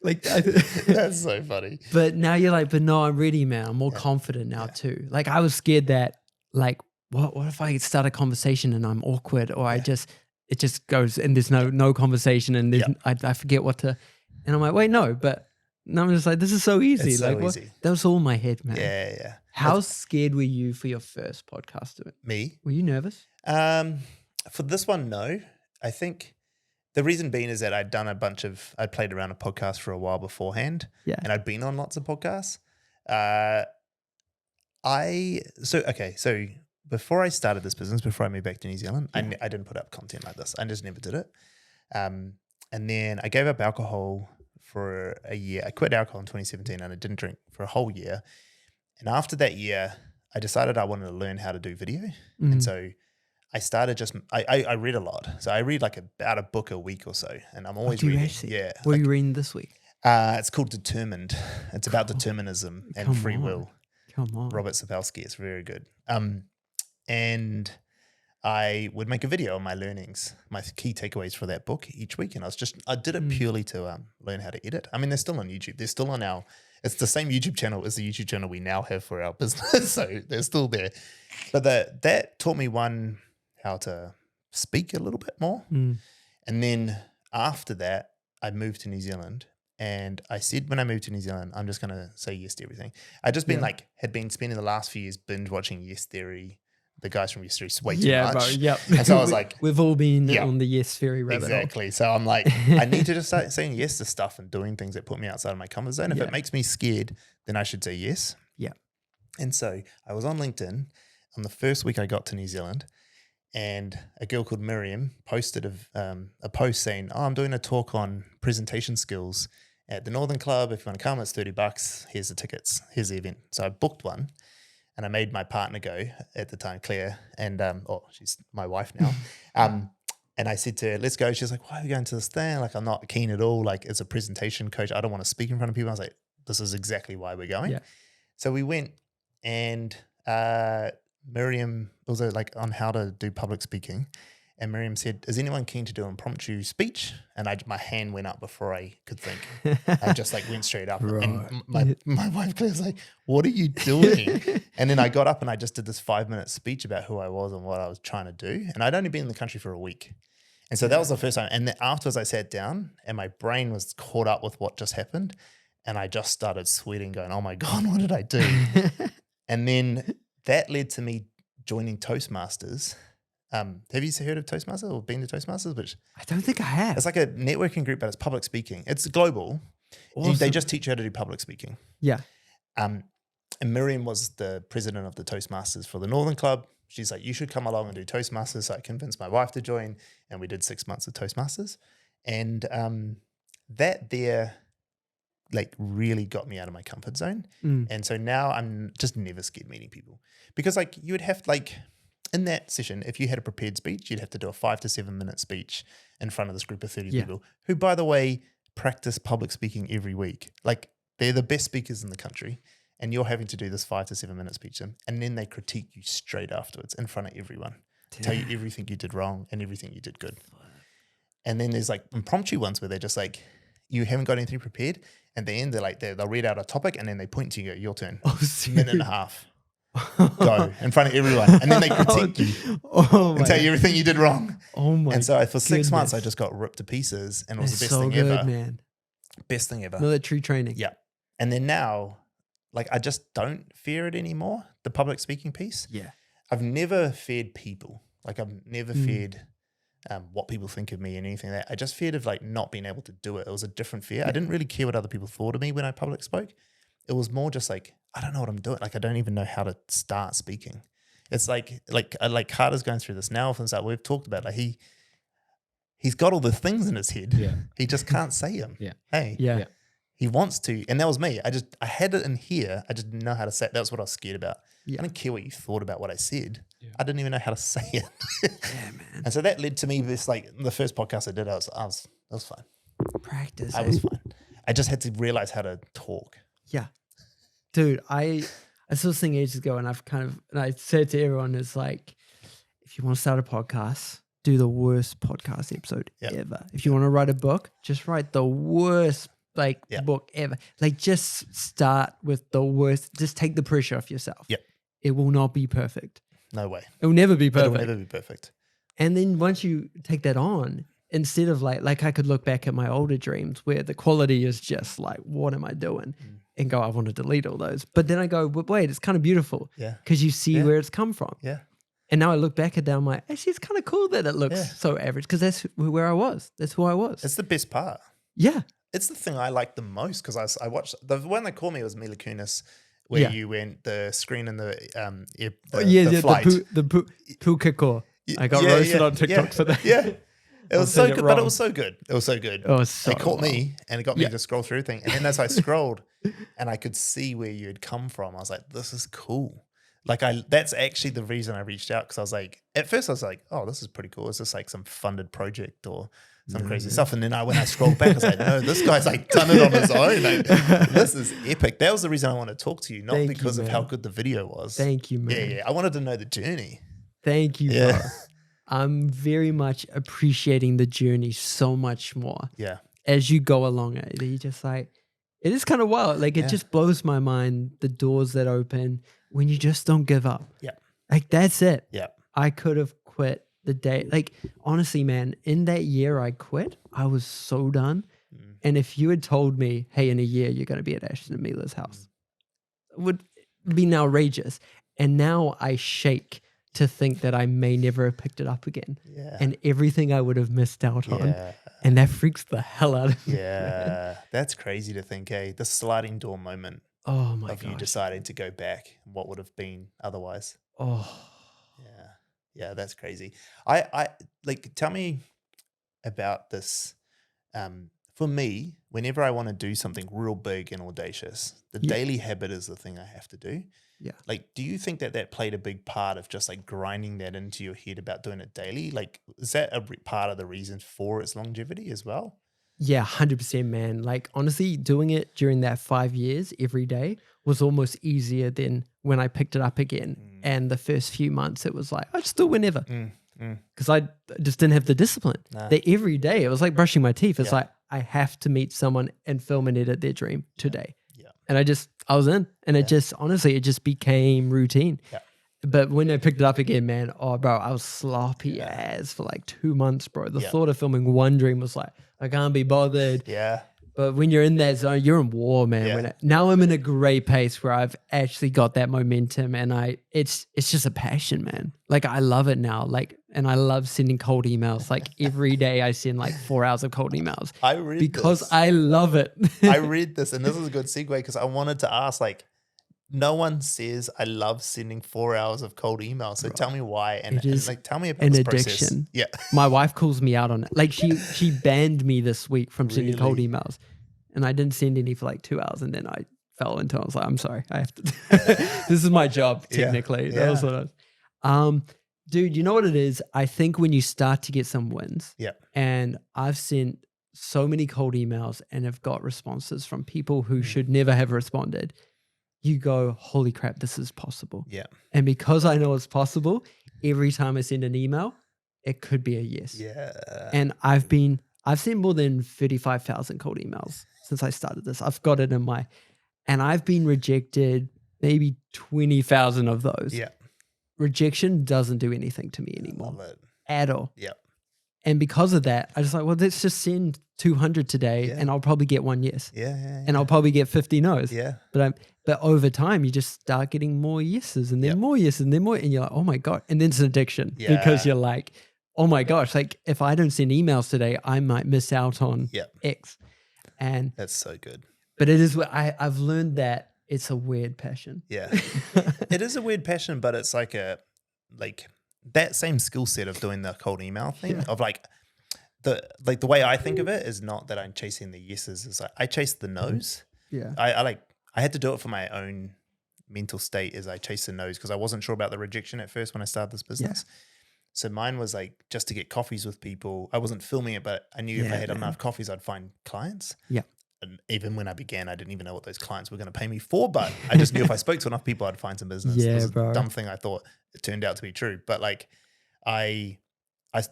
Speaker 1: Like
Speaker 2: that's so funny.
Speaker 1: But now you're like, but no, I'm ready, man. I'm more confident now too. Like I was scared that like, what if I start a conversation and I'm awkward or it just goes and there's no conversation and there's, I forget what to, and I'm like, wait, no, but no, I'm just like, this is so easy.
Speaker 2: It's
Speaker 1: like
Speaker 2: so easy.
Speaker 1: That was all in my head, man.
Speaker 2: Yeah.
Speaker 1: How scared were you for your first podcast?
Speaker 2: Me?
Speaker 1: Were you nervous?
Speaker 2: For this one, no. I think the reason being is that I'd played around a podcast for a while beforehand. Yeah. And I'd been on lots of podcasts. So before I started this business, before I moved back to New Zealand, I didn't put up content like this. I just never did it. And then I gave up alcohol for a year. I quit alcohol in 2017 and I didn't drink for a whole year. And after that year, I decided I wanted to learn how to do video. Mm-hmm. And so I started I read a lot. So I read like about a book a week or so. And I'm always reading.
Speaker 1: Actually? Yeah. What are you reading this week?
Speaker 2: It's called Determined. It's about determinism and free will.
Speaker 1: Come on.
Speaker 2: Robert Sapolsky. It's very good. And I would make a video on my learnings, my key takeaways for that book each week. And I did it purely to learn how to edit. I mean, they're still on YouTube. They're still on it's the same YouTube channel as the YouTube channel we now have for our business. So they're still there. But that taught me how to speak a little bit more. And then after that, I moved to New Zealand. And I said when I moved to New Zealand, I'm just going to say yes to everything. I just had been spending the last few years binge watching Yes Theory, the guys from Yes Ferry way too much.
Speaker 1: Bro, yep.
Speaker 2: And so I was like,
Speaker 1: we've all been on the Yes Ferry rabbit hole.
Speaker 2: Exactly. So I'm like, I need to just start saying yes to stuff and doing things that put me outside of my comfort zone. If it makes me scared, then I should say yes.
Speaker 1: Yeah.
Speaker 2: And so I was on LinkedIn on the first week I got to New Zealand, and a girl called Miriam posted a post saying, I'm doing a talk on presentation skills at the Northern Club. If you want to come, it's $30. Here's the tickets. Here's the event. So I booked one. And I made my partner go at the time, Claire, and she's my wife now. And I said to her, let's go. She's like, why are we going to this thing? Like, I'm not keen at all. Like, as a presentation coach, I don't want to speak in front of people. I was like, this is exactly why we're going. Yeah. So we went, and Miriam was like on how to do public speaking. And Miriam said, is anyone keen to do an impromptu speech? And my hand went up before I could think. I just like went straight up. Right. And my wife Claire was like, what are you doing? And then I got up and I just did this 5-minute speech about who I was and what I was trying to do. And I'd only been in the country for a week. And so that was the first time. And then afterwards I sat down and my brain was caught up with what just happened. And I just started sweating going, oh my God, what did I do? And then that led to me joining Toastmasters. Have you heard of Toastmasters or been to Toastmasters? Which
Speaker 1: I don't think I have.
Speaker 2: It's like a networking group, but it's public speaking. It's global. Awesome. They just teach you how to do public speaking.
Speaker 1: Yeah.
Speaker 2: And Miriam was the president of the Toastmasters for the Northern Club. She's like, you should come along and do Toastmasters. So I convinced my wife to join, and we did 6 months of Toastmasters. And that there like really got me out of my comfort zone. And so now I'm just never scared meeting people, because like you would have like, in that session, if you had a prepared speech, you'd have to do a 5 to 7 minute speech in front of this group of 30 people who, by the way, practice public speaking every week. Like, they're the best speakers in the country, and you're having to do this 5 to 7 minute speech. And then they critique you straight afterwards in front of everyone, tell you everything you did wrong and everything you did good. And then there's like impromptu ones where they're just like, you haven't got anything prepared. And at the end, they're like, they'll read out a topic and then they point to you and go, your turn.
Speaker 1: Oh,
Speaker 2: minute and a half. Go in front of everyone, and then they critique you and tell you everything you did wrong.
Speaker 1: Oh my!
Speaker 2: And so for 6 months, I just got ripped to pieces, and it was the best thing ever. Man. Best thing ever.
Speaker 1: Military training.
Speaker 2: Yeah. And then now, like, I just don't fear it anymore. The public speaking piece.
Speaker 1: Yeah.
Speaker 2: I've never feared people. Like, I've never feared what people think of me and anything like that. I just feared of like not being able to do it. It was a different fear. I didn't really care what other people thought of me when I public spoke. It was more just like, I don't know what I'm doing. Like, I don't even know how to start speaking. It's like Carter's going through this now. Things that we've talked about. Like he's got all the things in his head.
Speaker 3: Yeah.
Speaker 2: He just can't say them.
Speaker 3: Yeah.
Speaker 2: Hey.
Speaker 1: Yeah.
Speaker 2: He wants to, and that was me. I had it in here. I just didn't know how to say it. That was what I was scared about. Yeah. I didn't care what you thought about what I said. Yeah. I didn't even know how to say it.
Speaker 1: Yeah, man.
Speaker 2: And so that led to me this, like, the first podcast I did, that was fine.
Speaker 1: Practice.
Speaker 2: I was fine. I just had to realize how to talk.
Speaker 1: Yeah. Dude, I saw this thing ages ago, and I said to everyone, it's like, if you want to start a podcast, do the worst podcast episode ever. If you want to write a book, just write the worst book ever. Like, just start with the worst. Just take the pressure off yourself.
Speaker 2: Yep.
Speaker 1: It will not be perfect.
Speaker 2: No way.
Speaker 1: It will never be perfect.
Speaker 2: It will never be perfect.
Speaker 1: And then once you take that on, instead of like I could look back at my older dreams where the quality is just like, what am I doing? And go, I want to delete all those. But then I go, but wait, it's kind of beautiful.
Speaker 2: Yeah.
Speaker 1: Because you see where it's come from.
Speaker 2: Yeah.
Speaker 1: And now I look back at that, I'm like, actually, it's kind of cool that it looks so average, because that's where I was. That's who I was.
Speaker 2: It's the best part.
Speaker 1: Yeah.
Speaker 2: It's the thing I like the most, because I watched, the one that called me was Mila Kunis, where you went the screen in the flight.
Speaker 1: The Pukako. I got roasted on TikTok for that.
Speaker 2: Yeah. It was so good, but it was so good. It was so good.
Speaker 1: It was so
Speaker 2: They caught me, and it got me to scroll through everything. And then as I scrolled and I could see where you had come from, I was like, this is cool. Like, that's actually the reason I reached out, because I was like, at first I was like, oh, this is pretty cool. Is this like some funded project or some crazy stuff? And then when I scrolled back, I was like, no, this guy's like done it on his own. Like, this is epic. That was the reason I wanted to talk to you, not because of how good the video was.
Speaker 1: Thank you, man.
Speaker 2: Yeah. I wanted to know the journey.
Speaker 1: Thank you, bro. I'm very much appreciating the journey so much more.
Speaker 2: Yeah.
Speaker 1: As you go along it, you just like, it is kind of wild. Like, it just blows my mind, the doors that open when you just don't give up.
Speaker 2: Yeah.
Speaker 1: Like, that's it.
Speaker 2: Yeah.
Speaker 1: I could have quit the day. Like, honestly, man, in that year I quit, I was so done. And if you had told me, hey, in a year you're going to be at Ashton and Mila's house, it would be outrageous. And now I shake to think that I may never have picked it up again.
Speaker 2: Yeah.
Speaker 1: And everything I would have missed out on.
Speaker 2: Yeah.
Speaker 1: And that freaks the hell out of me.
Speaker 2: Yeah. That's crazy to think, the sliding door moment
Speaker 1: Oh my
Speaker 2: of
Speaker 1: gosh.
Speaker 2: you deciding to go back and what would have been otherwise.
Speaker 1: Oh.
Speaker 2: Yeah. Yeah, that's crazy. I like, tell me about this. For me, whenever I want to do something real big and audacious, the daily habit is the thing I have to do.
Speaker 1: Yeah.
Speaker 2: Like, do you think that played a big part of just like grinding that into your head about doing it daily? Like, is that a part of the reason for its longevity as well?
Speaker 1: Yeah, 100%, man. Like, honestly, doing it during that 5 years every day was almost easier than when I picked it up again. And the first few months, it was like, I just do it whenever. Because I just didn't have the discipline. That every day, it was like brushing my teeth. It's like, I have to meet someone and film and edit their dream today.
Speaker 2: Yeah.
Speaker 1: And I was in. And it just, honestly, it just became routine.
Speaker 2: Yeah.
Speaker 1: But when I picked it up again, man, oh, bro, I was sloppy as for like 2 months, bro. The thought of filming one dream was like, I can't be bothered.
Speaker 2: Yeah.
Speaker 1: But when you're in that zone, you're in war, man.
Speaker 2: Yeah.
Speaker 1: Now I'm in a great pace where I've actually got that momentum, and it's just a passion, man. Like, I love it now. Like, and I love sending cold emails. Like, every day I send like 4 hours of cold emails.
Speaker 2: I read
Speaker 1: because
Speaker 2: this.
Speaker 1: I love it.
Speaker 2: I read this, and this is a good segue because I wanted to ask, like, no one says I love sending 4 hours of cold emails. So tell me why, and like, tell me about
Speaker 1: an
Speaker 2: this
Speaker 1: addiction.
Speaker 2: process. Yeah.
Speaker 1: My wife calls me out on it. Like, she banned me this week from sending cold emails, and I didn't send any for like 2 hours, and then I fell into it. I was like, I'm sorry, I have to. This is my job, technically. That was what it was. Dude, you know what it is? I think when you start to get some wins, and I've sent so many cold emails and have got responses from people who should never have responded. You go, holy crap, this is possible.
Speaker 2: Yeah.
Speaker 1: And because I know it's possible, every time I send an email, it could be a yes.
Speaker 2: Yeah.
Speaker 1: And I've sent more than 35,000 cold emails since I started this. I've got it and I've been rejected maybe 20,000 of those.
Speaker 2: Yeah.
Speaker 1: Rejection doesn't do anything to me anymore.
Speaker 2: Love it.
Speaker 1: At all.
Speaker 2: Yeah.
Speaker 1: And because of that, I just like, well, let's just send 200 today and I'll probably get one yes.
Speaker 2: Yeah.
Speaker 1: And I'll probably get 50 no's.
Speaker 2: Yeah.
Speaker 1: But over time, you just start getting more yeses and then more yeses and then more. And you're like, oh my God. And then it's an addiction because you're like, oh my gosh, like if I don't send emails today, I might miss out on X. And
Speaker 2: that's so good.
Speaker 1: But it is what I've learned that it's a weird passion.
Speaker 2: Yeah. It is a weird passion, but it's like that same skill set of doing the cold email thing of like the way I think of it is not that I'm chasing the yeses. It's like I chase the no's.
Speaker 1: Yeah.
Speaker 2: I had to do it for my own mental state as I chase the no's because I wasn't sure about the rejection at first when I started this business. Yeah. So mine was like just to get coffees with people. I wasn't filming it, but I knew if I had enough coffees, I'd find clients.
Speaker 1: Yeah.
Speaker 2: And even when I began, I didn't even know what those clients were going to pay me for, but I just knew if I spoke to enough people, I'd find some business.
Speaker 1: Yeah,
Speaker 2: it was
Speaker 1: bro.
Speaker 2: a dumb thing I thought. It turned out to be true. But like I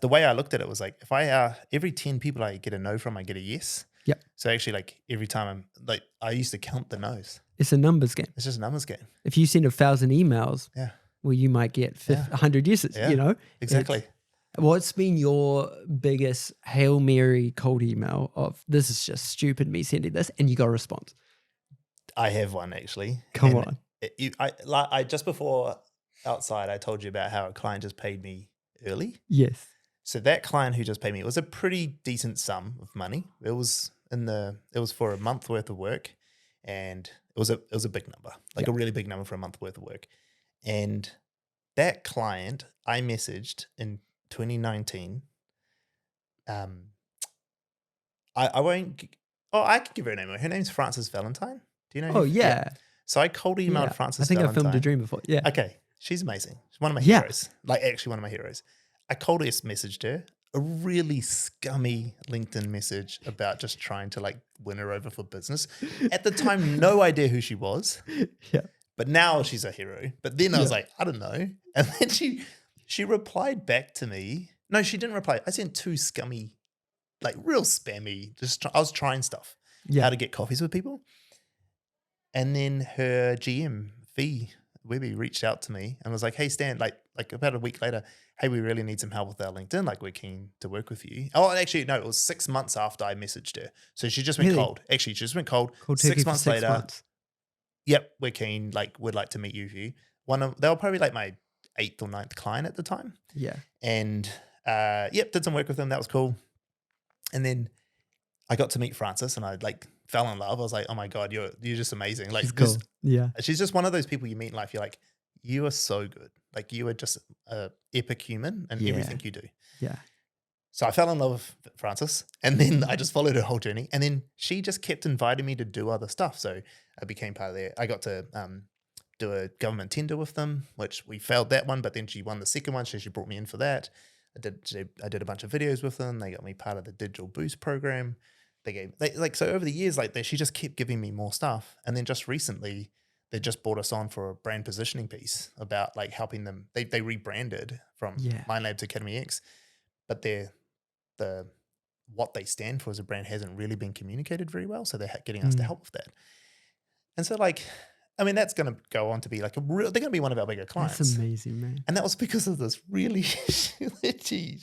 Speaker 2: the way I looked at it was like, if I every 10 people I get a no from, I get a yes.
Speaker 1: Yep.
Speaker 2: So actually, like every time I'm like, I used to count the no's.
Speaker 1: It's a numbers game.
Speaker 2: It's just a numbers game.
Speaker 1: If you send 1,000 emails, well, you might get 100 yeses, you know?
Speaker 2: Exactly.
Speaker 1: What's been your biggest Hail Mary cold email of this is just stupid me sending this and you got a response?
Speaker 2: I have one actually.
Speaker 1: Come on.
Speaker 2: I just before outside, I told you about how a client just paid me early.
Speaker 1: Yes.
Speaker 2: So that client who just paid me, it was a pretty decent sum of money. It was for a month worth of work, and it was a big number, like a really big number for a month worth of work. And that client I messaged in 2019. I won't. Oh, I can give her a name. Her name's Frances Valentine. Do you know?
Speaker 1: Oh yeah.
Speaker 2: So I cold emailed Frances.
Speaker 1: I think
Speaker 2: Valentine.
Speaker 1: I filmed a dream before. Yeah.
Speaker 2: Okay, she's amazing. She's one of my heroes. Like actually one of my heroes. I cold messaged her a really scummy LinkedIn message about just trying to like win her over for business. At the time, no idea who she was.
Speaker 1: Yeah.
Speaker 2: But now she's a hero. But then I was like, I don't know. And then she replied back to me. No, she didn't reply. I sent 2 scummy, like real spammy. I was trying stuff. Yeah. How to get coffees with people. And then her GM, Webby, reached out to me and was like, hey, Stan, like about a week later, hey, we really need some help with our LinkedIn. Like, we're keen to work with you. Oh, actually, no, it was 6 months after I messaged her. So she just went cold. Actually, she just went cold. 6 months later. Yep, we're keen. Like, we'd like to meet you. They were probably like my 8th or 9th client at the time.
Speaker 1: Yeah.
Speaker 2: And did some work with them. That was cool. And then I got to meet Frances, and I like fell in love. I was like, oh my God, you're just amazing. Like,
Speaker 1: She's cool. Yeah.
Speaker 2: She's just one of those people you meet in life. You're like, you are so good. Like, you are just an epic human in everything you do.
Speaker 1: Yeah.
Speaker 2: So I fell in love with Frances, and then I just followed her whole journey. And then she just kept inviting me to do other stuff. So I became part of I got to do a government tender with them, which we failed that one, but then she won the second one. So she brought me in for that. I did a bunch of videos with them. They got me part of the Digital Boost program. So over the years, she just kept giving me more stuff. And then just recently, they just brought us on for a brand positioning piece about like helping them. They rebranded from Mind Labs Academy X, but what they stand for as a brand hasn't really been communicated very well. So they're getting us to help with that. And so that's going to go on to be like they're going to be one of our bigger clients.
Speaker 1: That's amazing, man.
Speaker 2: And that was because of this really shitty,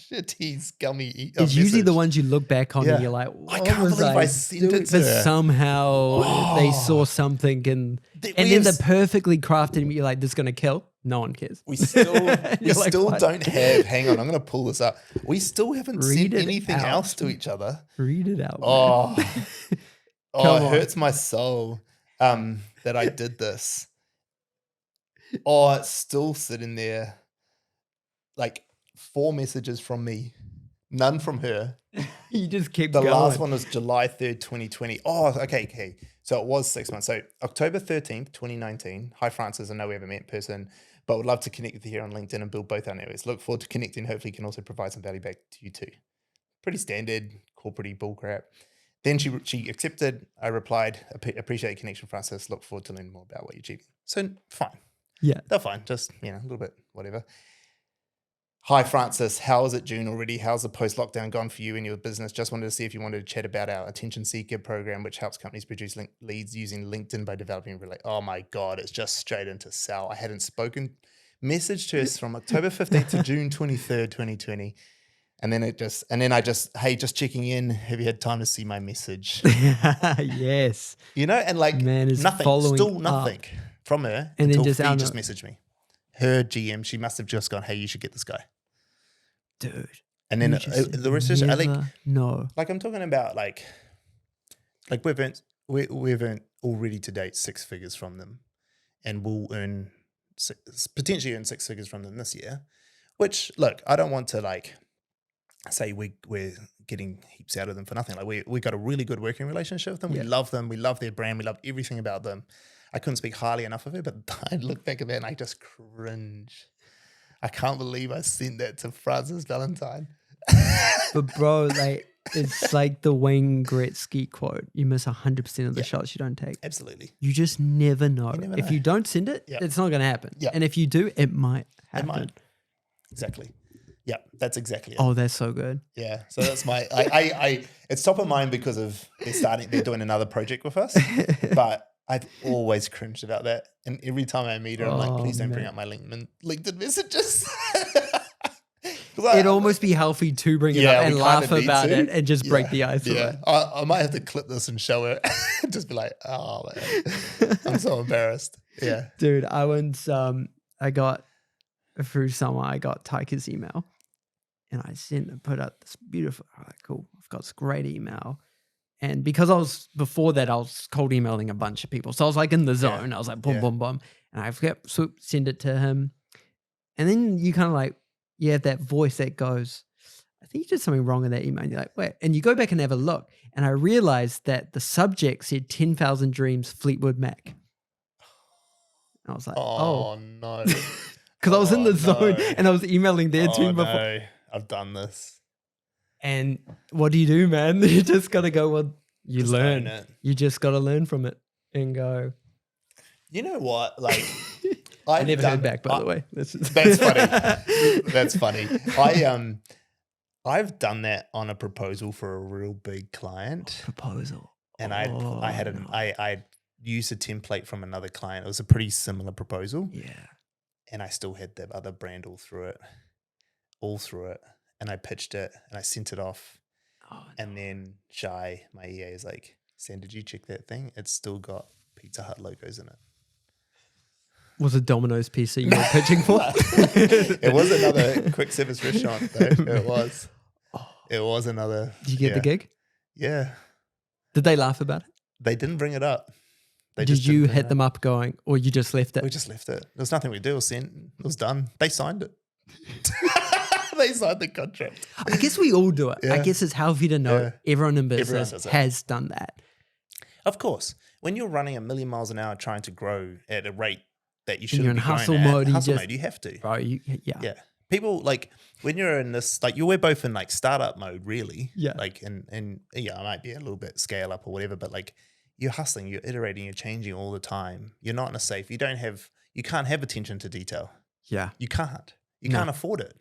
Speaker 2: scummy
Speaker 1: It's
Speaker 2: message.
Speaker 1: usually the ones you look back on and you're like,
Speaker 2: I can't believe I sent it to
Speaker 1: but
Speaker 2: her.
Speaker 1: somehow they saw something and then they're perfectly crafted and you're like, this is going to kill. No one cares.
Speaker 2: We still
Speaker 1: What?
Speaker 2: don't have, hang on, I'm going to pull this up. We still haven't
Speaker 1: Read
Speaker 2: sent
Speaker 1: it
Speaker 2: anything
Speaker 1: out.
Speaker 2: else to each other.
Speaker 1: Read it out.
Speaker 2: Oh,
Speaker 1: man.
Speaker 2: it hurts my soul that I did this. Oh, it's still sitting there. Like 4 messages from me, none from her.
Speaker 1: You just keep
Speaker 2: The
Speaker 1: going.
Speaker 2: last one was July 3rd, 2020. Oh, okay. So it was 6 months. So October 13th, 2019. Hi, Frances. I know we haven't met in person, but would love to connect with you here on LinkedIn and build both our networks. Look forward to connecting. Hopefully can also provide some value back to you too. Pretty standard, corporate bullcrap. Then she accepted. I replied, appreciate your connection, Frances. Look forward to learning more about what you're achieving. So fine.
Speaker 1: Yeah.
Speaker 2: They're fine. Just, a little bit, whatever. Hi, Frances. How is it June already? How's the post-lockdown gone for you and your business? Just wanted to see if you wanted to chat about our Attention Seeker program, which helps companies produce leads using LinkedIn by developing Oh my God, it's just straight into sell. I hadn't spoken. Message to us from October 15th to June 23rd, 2020. And then I just, hey, just checking in. Have you had time to see my message?
Speaker 1: Yes.
Speaker 2: And
Speaker 1: Man is
Speaker 2: nothing, still
Speaker 1: following
Speaker 2: nothing
Speaker 1: up.
Speaker 2: from her.
Speaker 1: And then
Speaker 2: until
Speaker 1: just
Speaker 2: Fee
Speaker 1: out
Speaker 2: just
Speaker 1: of-
Speaker 2: messaged me. Her GM, she must have just gone, hey, you should get this guy.
Speaker 1: Dude.
Speaker 2: And then the rest is
Speaker 1: no.
Speaker 2: Like I'm talking about like we've earned already to date 6 figures from them, and we'll potentially earn 6 figures from them this year. Which look, I don't want to say we're getting heaps out of them for nothing. Like we got a really good working relationship with them.
Speaker 1: Yeah.
Speaker 2: We love them. We love their brand. We love everything about them. I couldn't speak highly enough of it, but I look back at that and I just cringe. I can't believe I sent that to Frances Valentine.
Speaker 1: But bro, it's like the Wayne Gretzky quote. You miss 100% of the shots you don't take.
Speaker 2: Absolutely.
Speaker 1: You just never know.
Speaker 2: never
Speaker 1: If
Speaker 2: know.
Speaker 1: you don't send it, it's not going to happen.
Speaker 2: Yeah.
Speaker 1: And if you do, it might happen.
Speaker 2: It might. Exactly. Yeah, that's exactly it.
Speaker 1: Oh, that's so good.
Speaker 2: Yeah. So that's my it's top of mind because of they're doing another project with us. But I've always cringed about that. And every time I meet her, I'm like, please don't bring up my LinkedIn messages.
Speaker 1: It'd almost be healthy to bring it up and laugh about it and just break the ice.
Speaker 2: Yeah. I might have to clip this and show her. Just be like, oh man, I'm so embarrassed. Yeah.
Speaker 1: Dude, I once I got through someone, I got Tyker's email and I put out this beautiful, cool, I've got this great email. And because before that, I was cold emailing a bunch of people. So I was like in the zone. Yeah. I was like, boom, boom, boom. And I forget, send it to him. And then you kind of you have that voice that goes, I think you did something wrong in that email. And you're like, wait. And you go back and have a look. And I realized that the subject said 10,000 Dreams Fleetwood Mac. And I was like,
Speaker 2: oh no.
Speaker 1: Because I was in the zone and I was emailing their team before.
Speaker 2: No, I've done this.
Speaker 1: And what do you do, man? You just got to go, well, you
Speaker 2: just
Speaker 1: learn. You just got to learn from it and go.
Speaker 2: You know what?
Speaker 1: I never heard back, by the way.
Speaker 2: That's funny. That's funny. I've done that on a proposal for a real big client.
Speaker 1: Proposal.
Speaker 2: And I used a template from another client. It was a pretty similar proposal.
Speaker 1: Yeah.
Speaker 2: And I still had that other brand all through it. And I pitched it and I sent it off. Oh, no. And then Shai, my EA, is like, Sam, did you check that thing? It's still got Pizza Hut logos in it.
Speaker 1: Was it Domino's pizza you were pitching for?
Speaker 2: It was another quick service restaurant, though. It was. It was another.
Speaker 1: Did you get the gig?
Speaker 2: Yeah.
Speaker 1: Did they laugh about it?
Speaker 2: They didn't bring it up.
Speaker 1: Did you hit them up going, or you just left it?
Speaker 2: We just left it. There was nothing we could do. It was sent. It was done. They signed it. They signed the contract.
Speaker 1: I guess we all do it.
Speaker 2: Yeah.
Speaker 1: I guess it's healthy to know everyone in business has done that.
Speaker 2: Of course. When you're running 1,000,000 miles an hour trying to grow at a rate that you shouldn't
Speaker 1: you're in
Speaker 2: be
Speaker 1: hustle
Speaker 2: growing
Speaker 1: mode,
Speaker 2: at, hustle mode, you have to.
Speaker 1: Bro, yeah.
Speaker 2: People, like, when you're in this, like, we're both in, like, startup mode, really.
Speaker 1: Yeah.
Speaker 2: Like, and yeah, I might be a little bit scale up or whatever, but, like, you're hustling, you're iterating, you're changing all the time. You're not in a safe. You can't have attention to detail.
Speaker 1: Yeah.
Speaker 2: You can't. You can't afford it.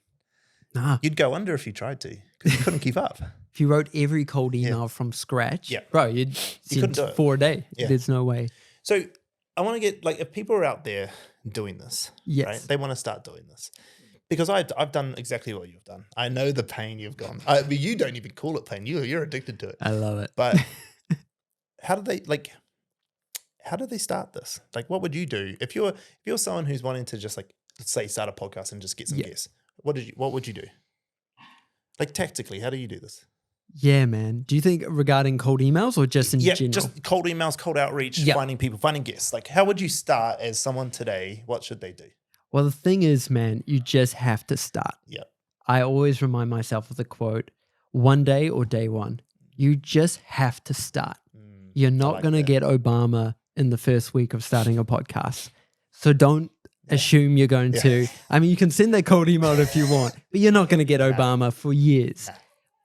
Speaker 1: Nah.
Speaker 2: You'd go under if you tried to because you couldn't keep up.
Speaker 1: If you wrote every cold email from scratch, bro, you'd
Speaker 2: couldn't do it.
Speaker 1: 4 a day.
Speaker 2: Yeah.
Speaker 1: There's no way.
Speaker 2: So I want to get, like, if people are out there doing this, right? They want to start doing this. Because I've done exactly what you've done. I know the pain you've gone. I mean, you don't even call it pain. You're addicted to it.
Speaker 1: I love it.
Speaker 2: But how do they start this? Like, what would you do if you're someone who's wanting to just, like, let's say start a podcast and just get some guests? What would you do? Like, tactically, how do you do this?
Speaker 1: Yeah, man. Do you think regarding cold emails or just in general?
Speaker 2: Just cold emails, cold outreach, finding people, finding guests. Like, how would you start as someone today? What should they do?
Speaker 1: Well, the thing is, man, you just have to start.
Speaker 2: Yeah.
Speaker 1: I always remind myself of the quote, one day or day one. You just have to start. You're not going to get Obama in the first week of starting a podcast. So don't assume you're going to. I mean, you can send that cold email if you want, but you're not going to get Obama for years.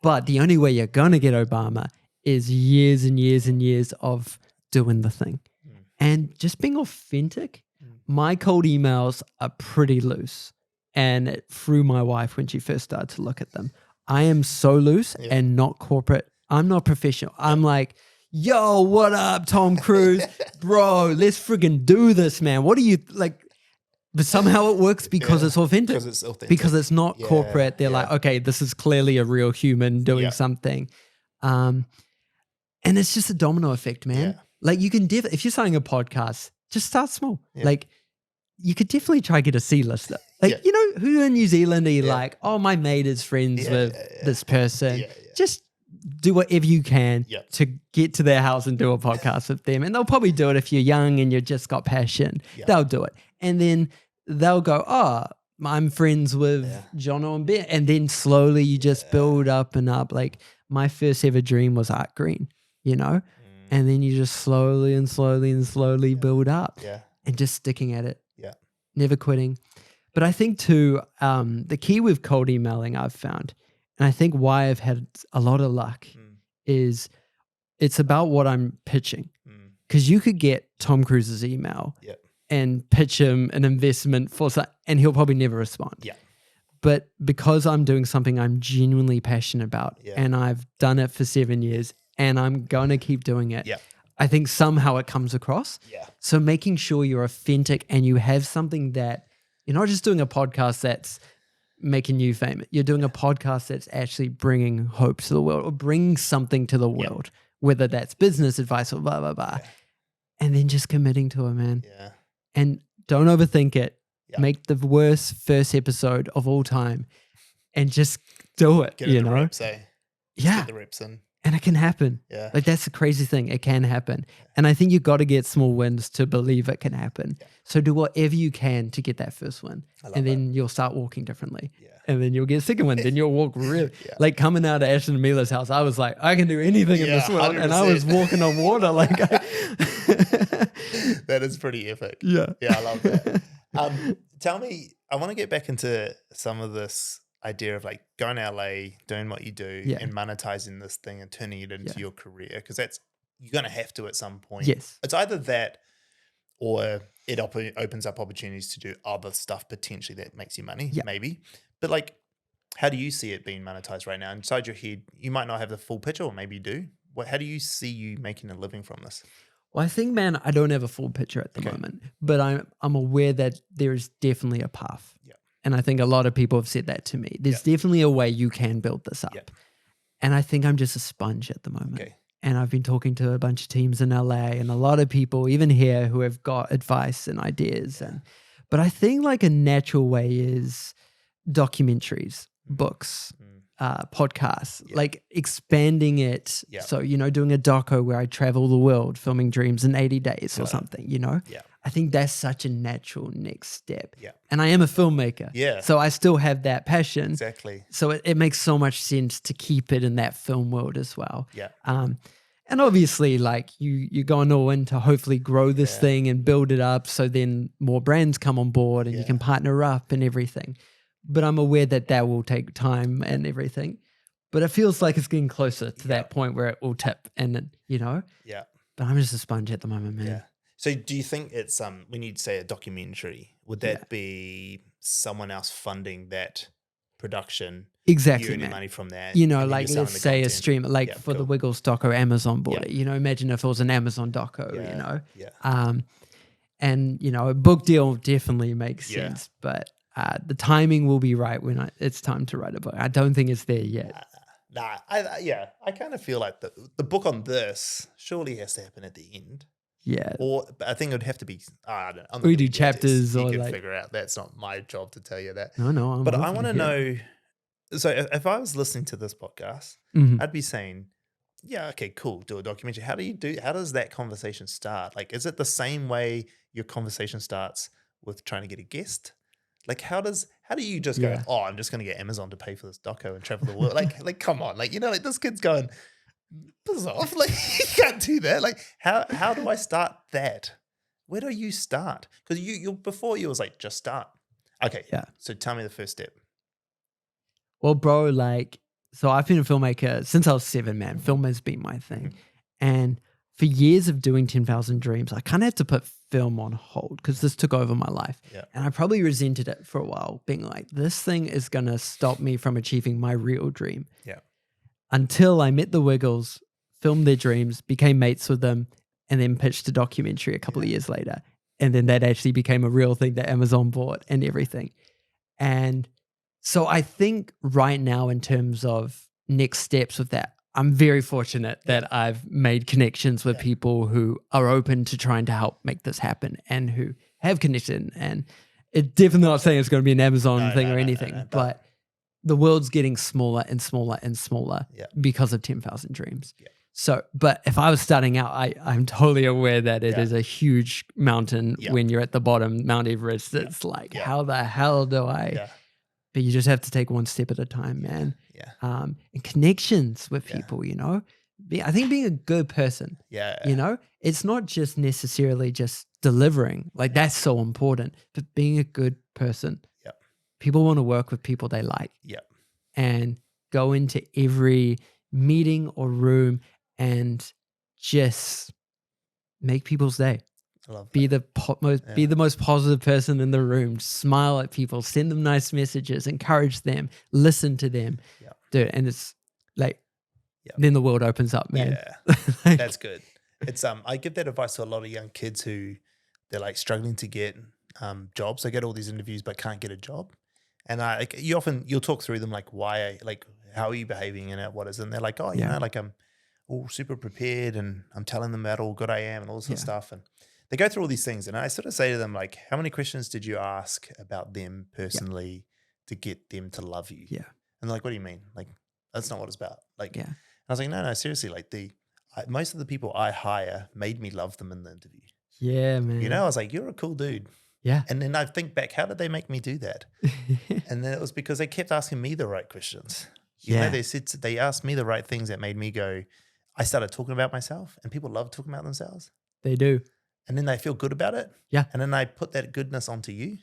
Speaker 1: But the only way you're going to get Obama is years and years and years of doing the thing. And just being authentic. My cold emails are pretty loose, and it threw my wife when she first started to look at them. I am so loose and not corporate. I'm not professional. I'm like, yo, what up, Tom Cruise? Bro, let's friggin' do this, man. What do you like? But somehow it works because it's authentic.
Speaker 2: Because it's authentic.
Speaker 1: Because it's not corporate. They're like, okay, this is clearly a real human doing something. And it's just a domino effect, man.
Speaker 2: Yeah.
Speaker 1: Like, you can if you're starting a podcast, just start small. Like, you could definitely try to get a C-lister. Like, you know, who in New Zealand are you like, oh, my mate is friends with this person. Just do whatever you can to get to their house and do a podcast with them. And they'll probably do it if you're young and you just got passion. They'll do it. And then they'll go, oh, I'm friends with Jono and Ben. And then slowly you just build up and up. Like, my first ever dream was Art Green, you know? And then you just slowly and slowly and slowly build up and just sticking at it. Never quitting. But I think too, the key with cold emailing I've found, and I think why I've had a lot of luck is it's about what I'm pitching. Because you could get Tom Cruise's email and pitch him an investment for something, and he'll probably never respond. But because I'm doing something I'm genuinely passionate about and I've done it for 7 years and I'm going to keep doing it, I think somehow it comes across. So making sure you're authentic and you have something that you're not just doing a podcast that's making you famous. You're doing a podcast that's actually bringing hope to the world or bringing something to the world, whether that's business advice or blah, blah, blah. And then just committing to it, man. And don't overthink it. Make the worst first episode of all time and just do it,
Speaker 2: Get
Speaker 1: you
Speaker 2: the
Speaker 1: know?
Speaker 2: reps, eh? Get the reps in.
Speaker 1: And it can happen. Like, that's the crazy thing. It can happen. And I think you've got to get small wins to believe it can happen. So do whatever you can to get that first win. And then you'll start walking differently. And then you'll get a second one. Then you'll walk really. Like, coming out of Ashton and Mila's house, I was like, I can do anything in this world. 100%. And I was walking on water. Like,
Speaker 2: that is pretty epic.
Speaker 1: Yeah,
Speaker 2: I love that. Tell me, I want to get back into some of this idea of, like, going to LA, doing what you do and monetizing this thing and turning it into your career. Because you're going to have to at some point. It's either that or it opens up opportunities to do other stuff potentially that makes you money, maybe. But, like, how do you see it being monetized right now? Inside your head, you might not have the full picture, or maybe you do. How do you see you making a living from this?
Speaker 1: Well, I think, man, I don't have a full picture at the moment, but I'm aware that there is definitely a path. And I think a lot of people have said that to me. There's definitely a way you can build this up. And I think I'm just a sponge at the moment. And I've been talking to a bunch of teams in LA and a lot of people, even here, who have got advice and ideas. But I think like a natural way is documentaries, books, podcasts, like expanding it. So, doing a doco where I travel the world filming dreams in 80 days or something, I think that's such a natural next step. And I am a filmmaker. So I still have that passion.
Speaker 2: Exactly.
Speaker 1: So it makes so much sense to keep it in that film world as well. And obviously, like you're going all in to hopefully grow this thing and build it up, so then more brands come on board and you can partner up and everything. But I'm aware that will take time and everything. But it feels like it's getting closer to that point where it will tip, and
Speaker 2: Yeah.
Speaker 1: But I'm just a sponge at the moment, man.
Speaker 2: Yeah. So do you think it's when you'd say a documentary, would that be someone else funding that production?
Speaker 1: Exactly,
Speaker 2: you earning
Speaker 1: man.
Speaker 2: money from that.
Speaker 1: Like let's say a streamer, like for the Wiggles doco, Amazon bought it. Imagine if it was an Amazon doco. And a book deal definitely makes sense, but the timing will be right when it's time to write a book. I don't think it's there yet.
Speaker 2: I kind of feel like the book on this surely has to happen at the end.
Speaker 1: Yeah.
Speaker 2: Or I think it would have to be, I don't know.
Speaker 1: We do chapters
Speaker 2: you
Speaker 1: or
Speaker 2: can
Speaker 1: like
Speaker 2: figure out. That's not my job to tell you that.
Speaker 1: No.
Speaker 2: But I want to know. So if I was listening to this podcast, I'd be saying, yeah, okay, cool, do a documentary. How does that conversation start? Like, is it the same way your conversation starts with trying to get a guest? Like, how do you just go, oh, I'm just going to get Amazon to pay for this doco and travel the world? like, come on, like, like this kid's going, piss off. Like, you can't do that. Like, how do I start that? Where do you start? Because you before you was like, just start. Okay. Yeah. So tell me the first step.
Speaker 1: Well, bro, so I've been a filmmaker since I was 7, man. Film has been my thing. And for years of doing 10,000 Dreams, I kind of had to put film on hold because this took over my life. And I probably resented it for a while, being like, this thing is going to stop me from achieving my real dream. Until I met the Wiggles, filmed their dreams, became mates with them, and then pitched a documentary a couple of years later. And then that actually became a real thing that Amazon bought and everything. And so I think right now, in terms of next steps with that, I'm very fortunate that I've made connections with people who are open to trying to help make this happen and who have connection. And it's definitely not saying it's going to be an Amazon thing or anything, but the world's getting smaller and smaller and smaller because of 10,000 Dreams. So, but if I was starting out, I'm totally aware that it is a huge mountain when you're at the bottom, Mount Everest. It's like, how the hell do I... But you just have to take one step at a time, man. And connections with people, I think being a good person, it's not just necessarily just delivering. Like that's so important, but being a good person. People want to work with people they like. And go into every meeting or room and just make people's day. Be the most positive person in the room. Smile at people, send them nice messages, encourage them, listen to them, dude. And it's like, then the world opens up, man.
Speaker 2: That's good. It's I give that advice to a lot of young kids who they're like struggling to get jobs. They get all these interviews but can't get a job, and you'll talk through them like why, like how are you behaving and what is it? And they're like, oh, you know, like I'm all super prepared and I'm telling them about how good I am and all this sort of stuff. And they go through all these things, and I sort of say to them, like, how many questions did you ask about them personally to get them to love you? And they're like, what do you mean? Like, that's not what it's about. Like, and I was like, no, seriously. Like most of the people I hire made me love them in the interview.
Speaker 1: Yeah, man.
Speaker 2: I was like, you're a cool dude. And then I think back, how did they make me do that? And then it was because they kept asking me the right questions. You know, they asked me the right things that made me go, I started talking about myself, and people love talking about themselves.
Speaker 1: They do.
Speaker 2: And then they feel good about it. And then I put that goodness onto you.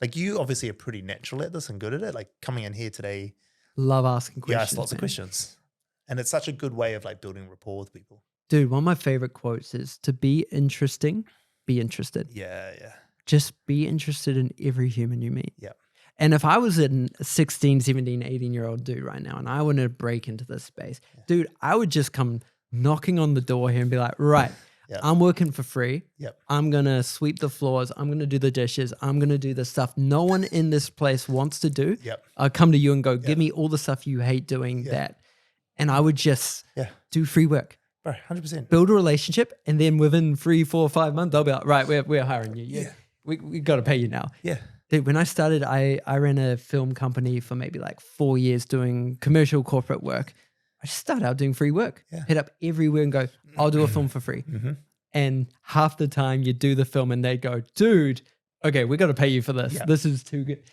Speaker 2: Like you obviously are pretty natural at this and good at it. Like coming in here today.
Speaker 1: Love asking questions.
Speaker 2: You ask lots of questions. And it's such a good way of like building rapport with people.
Speaker 1: Dude, one of my favorite quotes is to be interesting, be interested. Just be interested in every human you meet. And if I was a 16, 17, 18-year-old dude right now and I wanted to break into this space, dude, I would just come knocking on the door here and be like, right, I'm working for free. I'm going to sweep the floors. I'm going to do the dishes. I'm going to do the stuff no one in this place wants to do. I'll come to you and go, give me all the stuff you hate doing that And I would just do free work.
Speaker 2: Bro, 100%.
Speaker 1: Build a relationship, and then within 3, 4, 5 months, they'll be like, right, we're hiring you. Yeah. We got to pay you now.
Speaker 2: Yeah.
Speaker 1: Dude, when I started, I ran a film company for maybe like 4 years doing commercial corporate work. I just started out doing free work. Hit up everywhere and go, I'll do a film for free. And half the time you do the film and they go, dude, okay, we got to pay you for this. This is too good.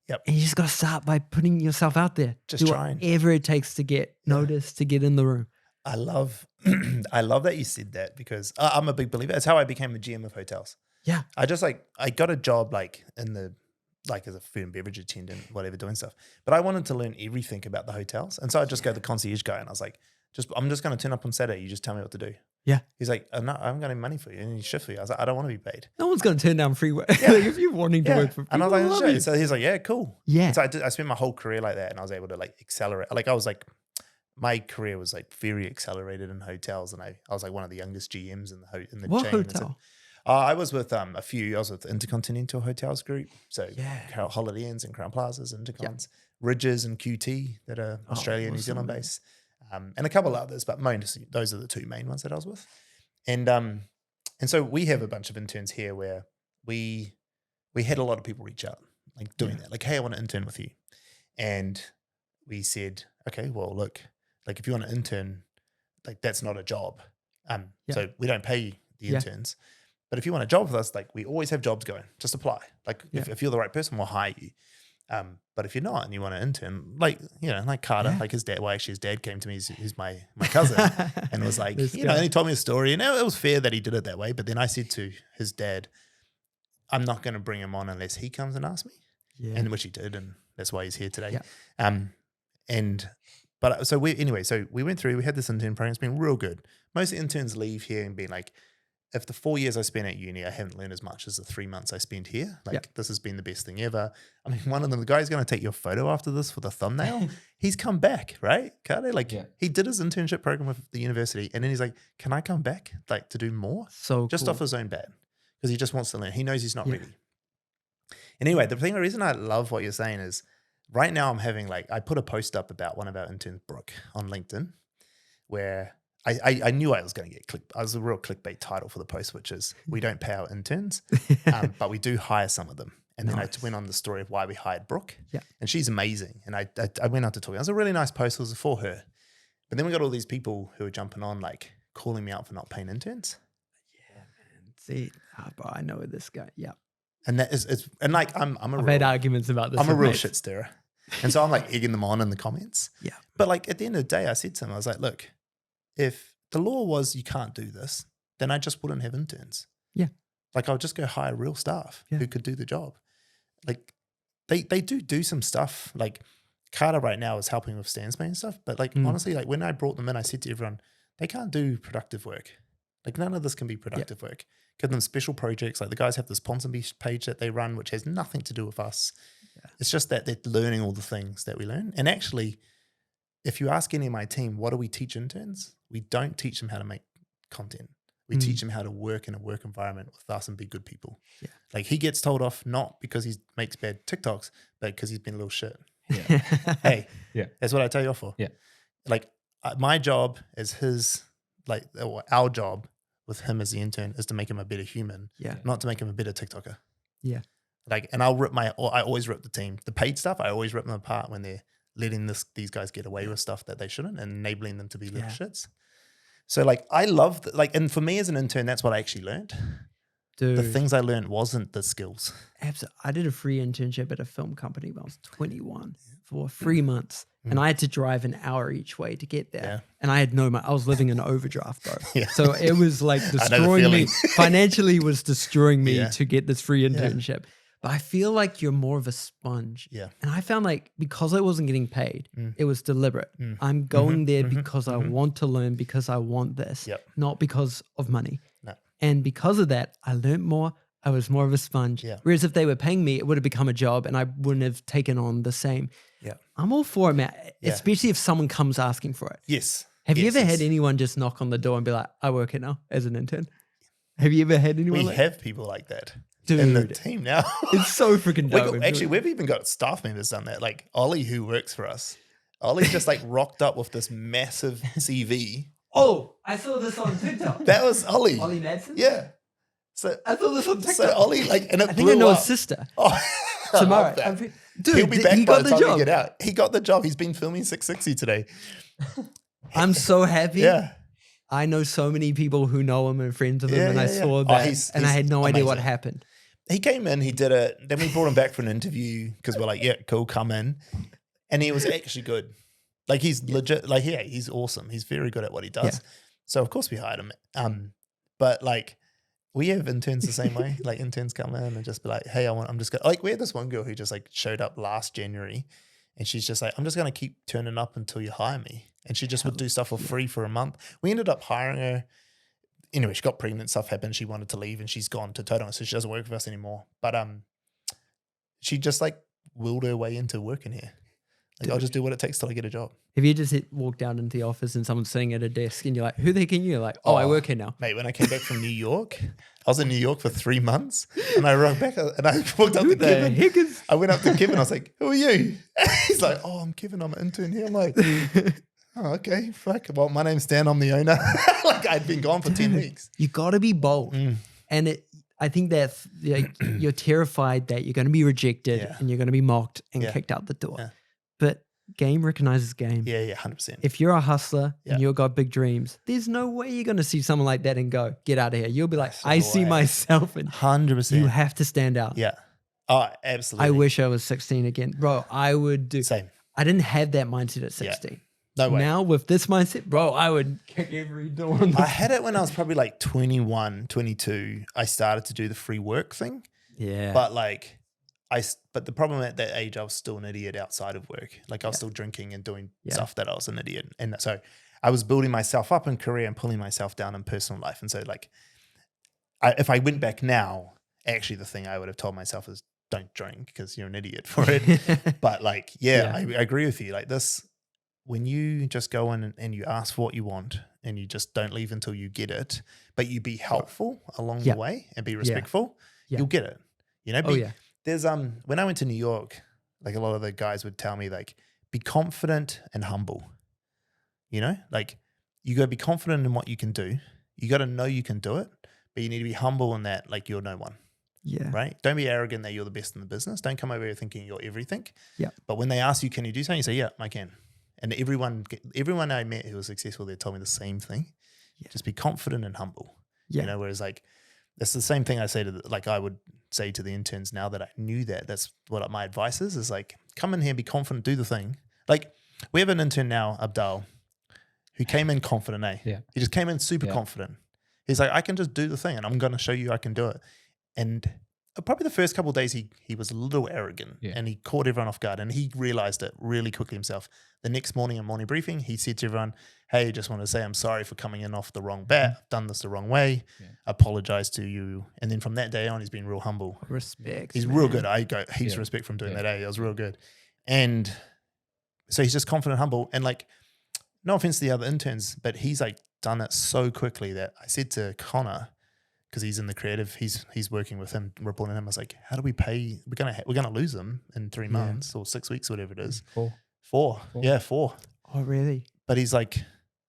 Speaker 1: And you just got to start by putting yourself out there.
Speaker 2: Just
Speaker 1: do
Speaker 2: trying.
Speaker 1: whatever it takes to get noticed, to get in the room.
Speaker 2: I love that you said that, because I'm a big believer. It's how I became a GM of hotels.
Speaker 1: Yeah.
Speaker 2: I got a job as a food and beverage attendant, whatever, doing stuff. But I wanted to learn everything about the hotels. And so I just go to the concierge guy and I was like, I'm just going to turn up on Saturday. You just tell me what to do.
Speaker 1: Yeah.
Speaker 2: He's like, oh, no, I haven't got any money for you. Any shift for you. I was like, I don't want to be paid.
Speaker 1: No one's going to turn down free work. Like, if you're wanting to work for free.
Speaker 2: And I was like, so he's like, yeah, cool.
Speaker 1: Yeah.
Speaker 2: So I spent my whole career like that, and I was able to like accelerate. Like I was like, my career was like very accelerated in hotels, and I was like one of the youngest GMs in the
Speaker 1: what
Speaker 2: chain.
Speaker 1: hotel?
Speaker 2: I was with I was with Intercontinental Hotels Group. So Holiday Inns and Crown Plazas, Intercons, Ridges and QT that are Australia, New Zealand based, and a couple others, but those are the two main ones that I was with. And so we have a bunch of interns here where we had a lot of people reach out, like doing that, like, hey, I want to intern with you. And we said, okay, well, look, like if you want to intern, like that's not a job. So we don't pay the interns. But if you want a job with us, like we always have jobs going, just apply. Like if you're the right person, we'll hire you. But if you're not and you want to intern, like, you know, like Carter, like his dad, well, actually his dad came to me, he's my cousin, and was like, you know, and he told me a story, and it was fair that he did it that way. But then I said to his dad, I'm not going to bring him on unless he comes and asks me. And which he did, and that's why he's here today. So we went through, we had this intern program, it's been real good. Most interns leave here and being like, if the 4 years I spent at uni, I haven't learned as much as the 3 months I spent here. Like this has been the best thing ever. I mean, one of them, the guy's going to take your photo after this for the thumbnail. He's come back, right? Carter? Like he did his internship program with the university, and then he's like, can I come back like to do more?
Speaker 1: So
Speaker 2: just
Speaker 1: cool.
Speaker 2: off his own bat, because he just wants to learn. He knows he's not ready. Anyway, the reason I love what you're saying is right now I'm having I put a post up about one of our interns, Brooke, on LinkedIn, where I knew I was going to get I was a real clickbait title for the post, which is we don't pay our interns, but we do hire some of them. And then I went on the story of why we hired Brooke. And she's amazing. And I went out to talk. It was a really nice post. It was for her. But then we got all these people who are jumping on, like calling me out for not paying interns.
Speaker 1: Yeah, man. See, bro, I know this guy. Yeah.
Speaker 2: And that is, and like I've
Speaker 1: had arguments about this.
Speaker 2: I'm a real shit stirrer. And so I'm like egging them on in the comments. But like at the end of the day, I said to him, I was like, look, if the law was you can't do this, then I just wouldn't have interns. Like I'll just go hire real staff who could do the job. Like they do some stuff. Like Carter right now is helping with Stansby and stuff. But like honestly, like when I brought them in, I said to everyone, they can't do productive work. Like none of this can be productive work. Give them special projects. Like the guys have this Ponsonby page that they run, which has nothing to do with us. It's just that they're learning all the things that we learn. And actually, if you ask any of my team, what do we teach interns? We don't teach them how to make content. We teach them how to work in a work environment with us and be good people. Like he gets told off not because he makes bad TikToks, but because he's been a little shit. Hey, that's what I tell you off for. Like my job as our job with him as the intern is to make him a better human, not to make him a better TikToker. Like, and I always rip the team. The paid stuff, I always rip them apart when they're letting these guys get away with stuff that they shouldn't and enabling them to be little shits. So like, I love and for me as an intern, that's what I actually learned. Dude. The things I learned wasn't the skills.
Speaker 1: Absolutely. I did a free internship at a film company when I was 21 for 3 months. And I had to drive an hour each way to get there. And I had no money. I was living in overdraft, bro. So it was like destroying me. Financially was destroying me to get this free internship. But I feel like you're more of a sponge. And I found like because I wasn't getting paid, it was deliberate. I'm going there because I want to learn, because I want this, not because of money. And because of that, I learned more. I was more of a sponge. Whereas if they were paying me, it would have become a job and I wouldn't have taken on the same. I'm all for it, man. Especially if someone comes asking for it. Have you ever had anyone just knock on the door and be like, I work here now as an intern? Have you ever had anyone
Speaker 2: We have people like that.
Speaker 1: Dude,
Speaker 2: in the team now.
Speaker 1: It's so freaking dope.
Speaker 2: Actually, we've even got staff members done that. Like Ollie, who works for us, Ollie just like rocked up with this massive CV.
Speaker 1: Oh, I saw this on TikTok.
Speaker 2: That was Ollie.
Speaker 1: Ollie Madsen?
Speaker 2: Yeah. So
Speaker 1: I saw this on TikTok.
Speaker 2: So Ollie, like, and it
Speaker 1: I think I
Speaker 2: blew
Speaker 1: know
Speaker 2: up.
Speaker 1: his sister.
Speaker 2: Oh,
Speaker 1: Tomorrow.
Speaker 2: Dude, he'll be back
Speaker 1: he
Speaker 2: by
Speaker 1: got
Speaker 2: the
Speaker 1: the
Speaker 2: time we
Speaker 1: job.
Speaker 2: get out. He got the job. He's been filming 660 today.
Speaker 1: I'm so happy.
Speaker 2: Yeah.
Speaker 1: I know so many people who know him and friends of him, and I saw that, and I had no idea what happened.
Speaker 2: He came in, he did it. Then we brought him back for an interview because we're like, yeah, cool, come in. And he was actually good. Like he's legit, like, yeah, he's awesome. He's very good at what he does.
Speaker 1: Yeah.
Speaker 2: So of course we hired him. But like we have interns the same way. Like interns come in and just be like, hey, I'm just gonna, like, we had this one girl who just like showed up last January and she's just like, I'm just gonna keep turning up until you hire me. And she just would do stuff for free for a month. We ended up hiring her. Anyway, she got pregnant, stuff happened. She wanted to leave and she's gone to Tauranga, so she doesn't work with us anymore. But she just like willed her way into working here. Like, I'll just do what it takes till I get a job.
Speaker 1: Have you just walked down into the office and someone's sitting at a desk and you're like, who the heck are you? Like, I work here now.
Speaker 2: Mate, when I came back from New York, I was in New York for 3 months and I ran back and I walked up to Kevin. I went up to Kevin. I was like, who are you? He's like, oh, I'm Kevin. I'm an intern here. I'm like, oh, okay, fuck. Well, my name's Dan. I'm the owner. Like I'd been gone for 10 weeks.
Speaker 1: You got to be bold. And I think that you're terrified that you're going to be rejected and you're going to be mocked and kicked out the door.
Speaker 2: Yeah.
Speaker 1: But game recognizes game.
Speaker 2: Yeah, 100%.
Speaker 1: If you're a hustler and you've got big dreams, there's no way you're going to see someone like that and go, get out of here. You'll be like, I see myself. And
Speaker 2: 100%.
Speaker 1: you have to stand out.
Speaker 2: Yeah. Oh, absolutely.
Speaker 1: I wish I was 16 again. Bro, I would do.
Speaker 2: Same.
Speaker 1: I didn't have that mindset at 16.
Speaker 2: Yeah. No way.
Speaker 1: Now with this mindset, bro, I would kick every door in the
Speaker 2: I had it when I was probably like 21, 22. I started to do the free work thing.
Speaker 1: Yeah.
Speaker 2: But like, but the problem at that age, I was still an idiot outside of work. Like I was still drinking and doing stuff that I was an idiot. And so I was building myself up in career and pulling myself down in personal life. And so like, if I went back now, actually the thing I would have told myself is don't drink because you're an idiot for it. But like, I agree with you. Like this, when you just go in and you ask for what you want and you just don't leave until you get it, but you be helpful along the way and be respectful, you'll get it. You know, there's when I went to New York, like a lot of the guys would tell me like, be confident and humble. You know, like you got to be confident in what you can do. You got to know you can do it, but you need to be humble in that like you're no one.
Speaker 1: Yeah.
Speaker 2: Right. Don't be arrogant that you're the best in the business. Don't come over here thinking you're everything.
Speaker 1: Yeah.
Speaker 2: But when they ask you, can you do something? You say, yeah, I can. And everyone I met who was successful, they told me the same thing. Yeah. Just be confident and humble. Yeah. You know, whereas like, that's the same thing I say to I would say to the interns now that I knew that. That's what my advice is like, come in here, be confident, do the thing. Like we have an intern now, Abdal, who came in confident, Yeah. He just came in super confident. He's like, I can just do the thing and I'm going to show you I can do it. And probably the first couple of days he was a little arrogant and he caught everyone off guard and he realized it really quickly himself. The next morning in morning briefing, he said to everyone, hey, just want to say I'm sorry for coming in off the wrong bat. I've done this the wrong way. Yeah. Apologize to you. And then from that day on, he's been real humble.
Speaker 1: Respect.
Speaker 2: He's real good. I got heaps of respect from doing that. It was real good. And so he's just confident, humble. And like, no offense to the other interns, but he's like done it so quickly that I said to Connor, because he's in the creative, he's working with him, reporting him. I was like, how do we pay? We're gonna lose him in 3 months or 6 weeks, whatever it is. 4. Yeah, 4.
Speaker 1: Oh, really?
Speaker 2: But he's like,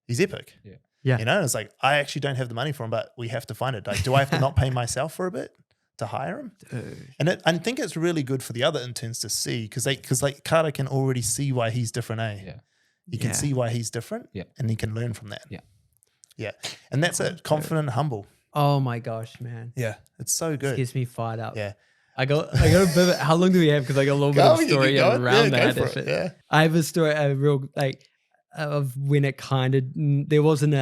Speaker 2: he's epic.
Speaker 1: Yeah.
Speaker 2: You know, it's like, I actually don't have the money for him, but we have to find it. Like, do I have to not pay myself for a bit to hire him? Dude. And I think it's really good for the other interns to see because like Carter can already see why he's different, Yeah. You can see why he's different and he can learn from that. Yeah. And that's it. Confident and humble.
Speaker 1: Oh my gosh, man.
Speaker 2: Yeah. It's so good.
Speaker 1: It gets me fired up.
Speaker 2: Yeah.
Speaker 1: I got a bit. How long do we have? Because I got a little bit of story around that. I have a story, of when it kind of, there wasn't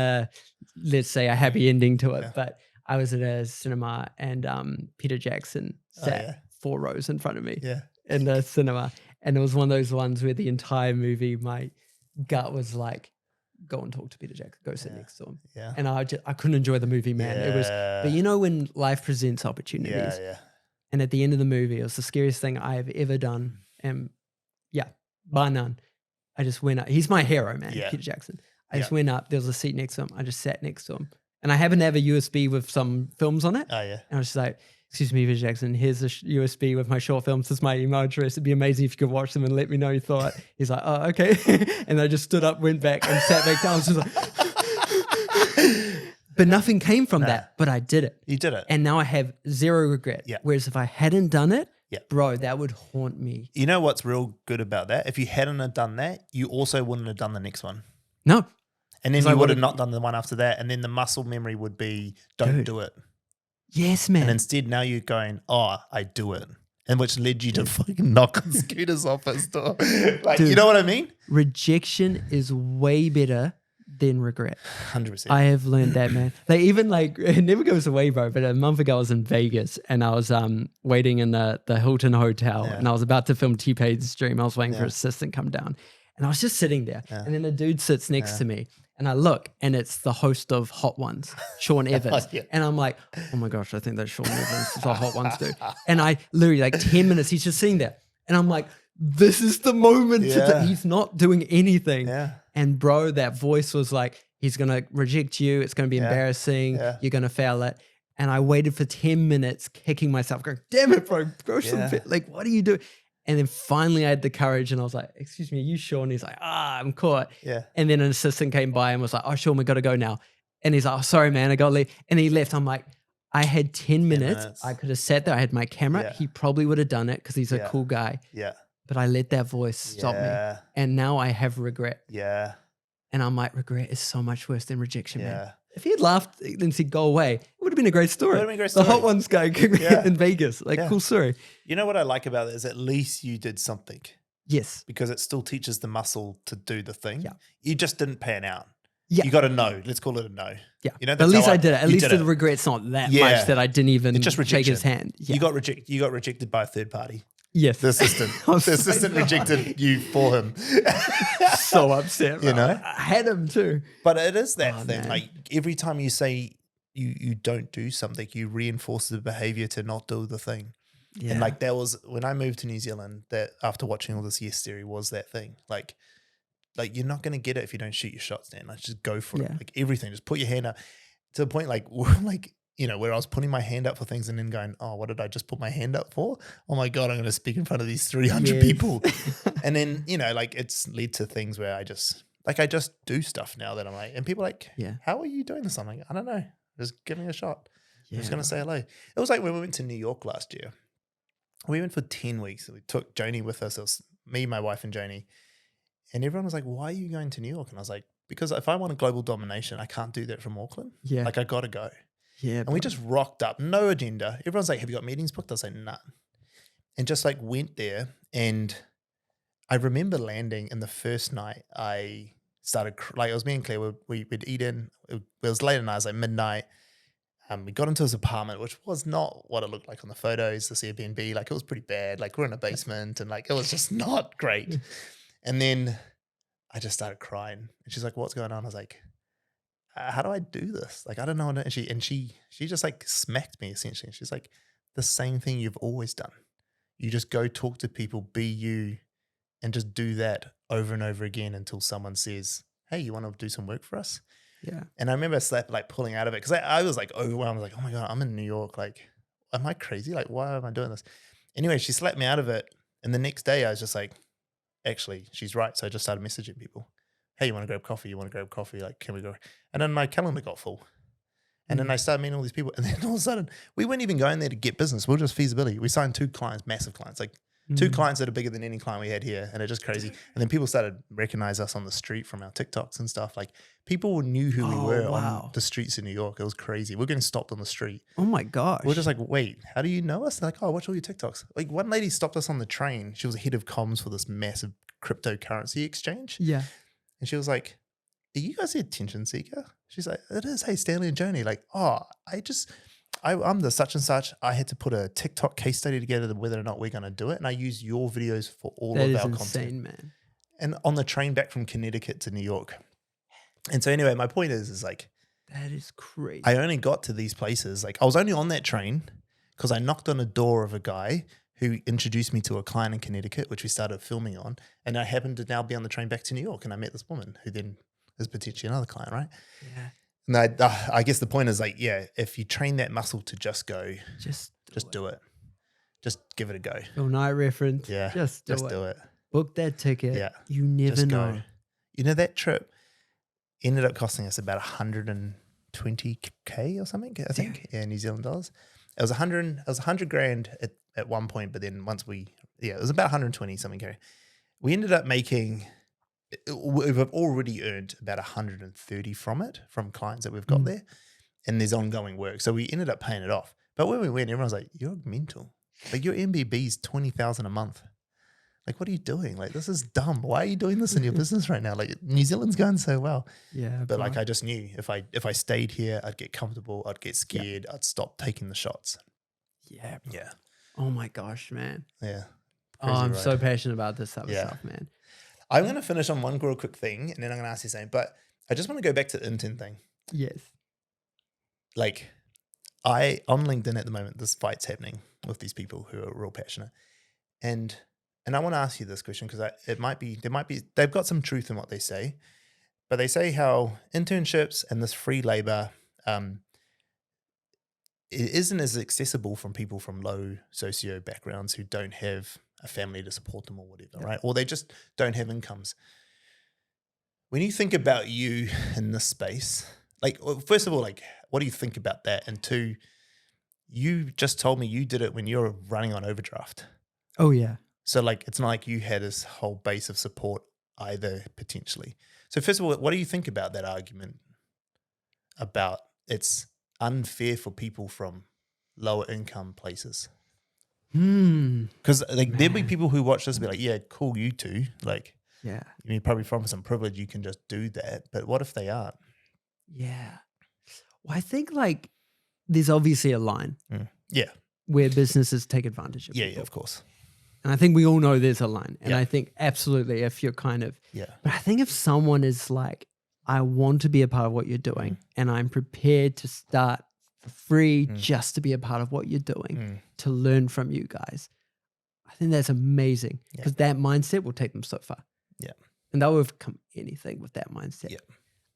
Speaker 1: let's say a happy ending to it, but I was at a cinema and Peter Jackson sat 4 rows in front of me in the cinema. And it was one of those ones where the entire movie, my gut was like, go and talk to Peter Jackson, go sit next to him. Yeah. And I couldn't enjoy the movie, man. It was, but you know, when life presents opportunities. And at the end of the movie, it was the scariest thing I have ever done. And bar none. I just went up. He's my hero, man, Peter Jackson. I just went up. There was a seat next to him. I just sat next to him. And I happened to have a USB with some films on it.
Speaker 2: Oh, yeah.
Speaker 1: And I was just like, excuse me, Vijay Jackson, here's a USB with my short films. This is my email address. It'd be amazing if you could watch them and let me know your thought. He's like, oh, okay. And I just stood up, went back and sat back down. I was just like, but nothing came from that, but I did it.
Speaker 2: You did it.
Speaker 1: And now I have zero regret.
Speaker 2: Yeah.
Speaker 1: Whereas if I hadn't done it,
Speaker 2: yeah,
Speaker 1: bro, that would haunt me.
Speaker 2: You know what's real good about that? If you hadn't have done that, you also wouldn't have done the next one.
Speaker 1: No.
Speaker 2: And then you would have not done the one after that. And then the muscle memory would be, don't do it.
Speaker 1: Yes, man.
Speaker 2: And instead now you're going, oh, I do it. And which led you to fucking knock on Scooter's office door. Like, you know what I mean?
Speaker 1: Rejection is way better than regret.
Speaker 2: 100%.
Speaker 1: I have learned that, man. Like even like it never goes away, bro. But a month ago I was in Vegas and I was waiting in the Hilton Hotel and I was about to film T-Pain's stream. I was waiting for his assistant to come down. And I was just sitting there and then a dude sits next to me and I look and it's the host of Hot Ones, Sean Evans. And I'm like, oh my gosh, I think that's Sean Evans. It's a Hot Ones dude. And I literally like 10 minutes, he's just sitting there. And I'm like, this is the moment. He's not doing anything. And bro, that voice was like, he's going to reject you. It's going to be embarrassing. You're going to fail it. And I waited for 10 minutes kicking myself going, damn it, bro. Like, what are you doing? And then finally I had the courage and I was like, excuse me, are you sure? And he's like, I'm caught. And then an assistant came by and was like, oh, Sean, we got to go now. And he's like, oh, sorry, man, I got to leave. And he left. I'm like, I had 10 minutes. I could have sat there. I had my camera. He probably would have done it because he's a cool guy. But I let that voice stop me. And now I have regret. And I'm like, regret is so much worse than rejection, man. If he had laughed and said, go away, it would have been a great story. The Hot Ones guy in Vegas. Like, cool story.
Speaker 2: You know what I like about it is at least you did something.
Speaker 1: Yes.
Speaker 2: Because it still teaches the muscle to do the thing. You just didn't pan out.
Speaker 1: Yeah.
Speaker 2: You got a no. Let's call it a no.
Speaker 1: Yeah.
Speaker 2: You know,
Speaker 1: at least I did it. At least the regret's not that much that I didn't even shake his hand.
Speaker 2: You got rejected by a third party.
Speaker 1: Yes.
Speaker 2: The assistant rejected you for him.
Speaker 1: So upset, bro.
Speaker 2: You know?
Speaker 1: I had him too.
Speaker 2: But it is that thing. Man. Like every time you say you don't do something, you reinforce the behavior to not do the thing. Yeah. And like that was when I moved to New Zealand, that after watching all this Yes Theory was that thing. Like you're not going to get it if you don't shoot your shots, Dan. Like just go for it. Like everything, just put your hand up to the point like you know, where I was putting my hand up for things and then going, oh, what did I just put my hand up for? Oh my God, I'm going to speak in front of these 300 people. And then, you know, like it's led to things where I just do stuff now that I'm like, and people are like, how are you doing this? I'm like, I don't know. Just give me a shot. I'm just going to say hello. It was like when we went to New York last year. We went for 10 weeks. We took Joni with us. It was me, my wife, and Joni. And everyone was like, why are you going to New York? And I was like, because if I want a global domination, I can't do that from Auckland. Like I got to go. And we just rocked up, no agenda. Everyone's like, have you got meetings booked? I was like, none. And just like went there. And I remember landing and the first night I started, like it was me and Claire, we'd eat in, it was late at night, it was like midnight. We got into his apartment, which was not what it looked like on the photos, this Airbnb. Like it was pretty bad. Like we're in a basement and like it was just not great. And then I just started crying. And she's like, what's going on? I was like, how do I do this? Like, I don't know. And she just like smacked me essentially. She's like, the same thing you've always done. You just go talk to people, be you, and just do that over and over again until someone says, hey, you want to do some work for us?
Speaker 1: Yeah.
Speaker 2: And I remember like pulling out of it because I was like overwhelmed. I was like, oh my God, I'm in New York. Like, am I crazy? Like, why am I doing this? Anyway, she slapped me out of it. And the next day I was just like, actually, she's right. So I just started messaging people. Hey, you want to grab coffee? You want to grab coffee? Like, can we go? And then my calendar got full. And then I started meeting all these people. And then all of a sudden, we weren't even going there to get business. We were just feasibility. We signed 2 clients, massive clients, like 2 clients that are bigger than any client we had here. And it's just crazy. And then people started recognize us on the street from our TikToks and stuff. Like people knew who we were on the streets in New York. It was crazy. We're getting stopped on the street.
Speaker 1: Oh my gosh.
Speaker 2: We're just like, wait, how do you know us? They're like, oh, watch all your TikToks. Like one lady stopped us on the train. She was head of comms for this massive cryptocurrency exchange.
Speaker 1: Yeah.
Speaker 2: And she was like, are you guys the attention seeker? She's like, it is. Hey, Stanley and Joni. Like, oh, I'm the such and such. I had to put a TikTok case study together whether or not we're going to do it. And I use your videos for all of our content. That is insane, man. And on the train back from Connecticut to New York. And so anyway, my point is like.
Speaker 1: That is crazy.
Speaker 2: I only got to these places. Like I was only on that train because I knocked on a door of a guy who introduced me to a client in Connecticut, which we started filming on. And I happened to now be on the train back to New York. And I met this woman who then is potentially another client, right?
Speaker 1: Yeah.
Speaker 2: No, I guess the point is like, yeah, if you train that muscle to just go, just do it. Just give it a go.
Speaker 1: All night reference.
Speaker 2: Yeah.
Speaker 1: Just do it. Book that ticket.
Speaker 2: Yeah.
Speaker 1: You never
Speaker 2: just
Speaker 1: know.
Speaker 2: Go. You know, that trip ended up costing us about 120K or something, I think. Yeah, New Zealand dollars. It was 100 grand at one point, but then once it was about 120 something K. We ended up making, we've already earned about 130 from it, from clients that we've got there. And there's ongoing work. So we ended up paying it off. But when we went, everyone was like, you're mental. Like your MBB is 20,000 a month. Like, what are you doing? Like, this is dumb. Why are you doing this in your business right now? Like, New Zealand's going so well.
Speaker 1: Yeah.
Speaker 2: But like, I just knew if I stayed here, I'd get comfortable. I'd get scared. I'd stop taking the shots.
Speaker 1: Yeah. Bro.
Speaker 2: Yeah.
Speaker 1: Oh my gosh, man.
Speaker 2: Yeah.
Speaker 1: I'm so passionate about this type of stuff, man.
Speaker 2: I'm going to finish on one real quick thing and then I'm going to ask you something. But I just want to go back to the intern thing.
Speaker 1: Yes.
Speaker 2: Like, on LinkedIn at the moment, this fight's happening with these people who are real passionate. And I want to ask you this question because they've got some truth in what they say, but they say how internships and this free labor it isn't as accessible from people from low socio backgrounds who don't have a family to support them or whatever, right? Or they just don't have incomes. When you think about you in this space, like, first of all, like, what do you think about that? And two, you just told me you did it when you were running on overdraft.
Speaker 1: Oh, yeah.
Speaker 2: So, like, it's not like you had this whole base of support either, potentially. So, first of all, what do you think about that argument about it's unfair for people from lower income places? Because like there'll be people who watch this and be like, yeah, cool, you two. Like,
Speaker 1: yeah,
Speaker 2: you're probably from some privilege, you can just do that. But what if they aren't?
Speaker 1: Yeah. Well, I think like there's obviously a line.
Speaker 2: Yeah.
Speaker 1: Where businesses take advantage of people.
Speaker 2: Yeah, of course.
Speaker 1: And I think we all know there's a line. And I think absolutely if you're kind of, but I think if someone is like, I want to be a part of what you're doing and I'm prepared to start for free just to be a part of what you're doing, to learn from you guys, I think that's amazing because that mindset will take them so far.
Speaker 2: Yeah.
Speaker 1: And they'll overcome anything with that mindset.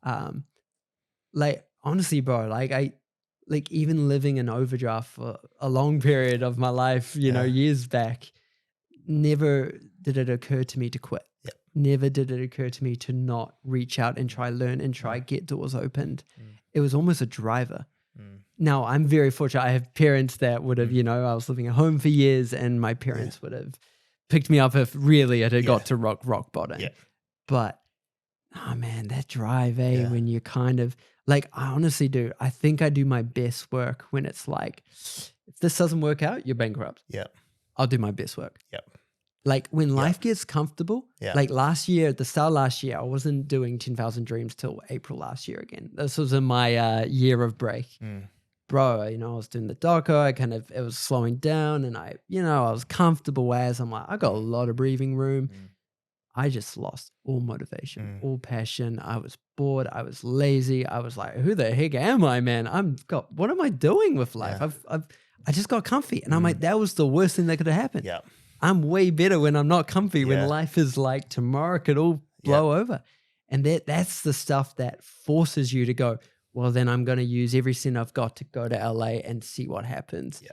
Speaker 2: Yeah.
Speaker 1: Like, honestly, bro, like even living in overdraft for a long period of my life, you know, years back, never did it occur to me to quit.
Speaker 2: Yep.
Speaker 1: Never did it occur to me to not reach out and try learn and try get doors opened. It was almost a driver. Now, I'm very fortunate. I have parents that would have, you know, I was living at home for years and my parents would have picked me up if really it had got to rock bottom. Yeah. But, oh man, that drive, when you kind of, like, I honestly do. I think I do my best work when it's like, if this doesn't work out, you're bankrupt.
Speaker 2: Yeah.
Speaker 1: I'll do my best work.
Speaker 2: Yep.
Speaker 1: Like when life gets comfortable, like last year, at the start of last year, I wasn't doing 10,000 Dreams till April last year again. This was in my year of break. Bro, you know, I was doing the doco, it was slowing down and I was comfortable as I'm like, I got a lot of breathing room. I just lost all motivation, all passion. I was bored. I was lazy. I was like, who the heck am I, man? What am I doing with life? I just got comfy. And I'm like, that was the worst thing that could have happened.
Speaker 2: Yeah.
Speaker 1: I'm way better when I'm not comfy, when life is like tomorrow could all blow over. And that's the stuff that forces you to go, well, then I'm going to use every cent I've got to go to LA and see what happens. Yeah.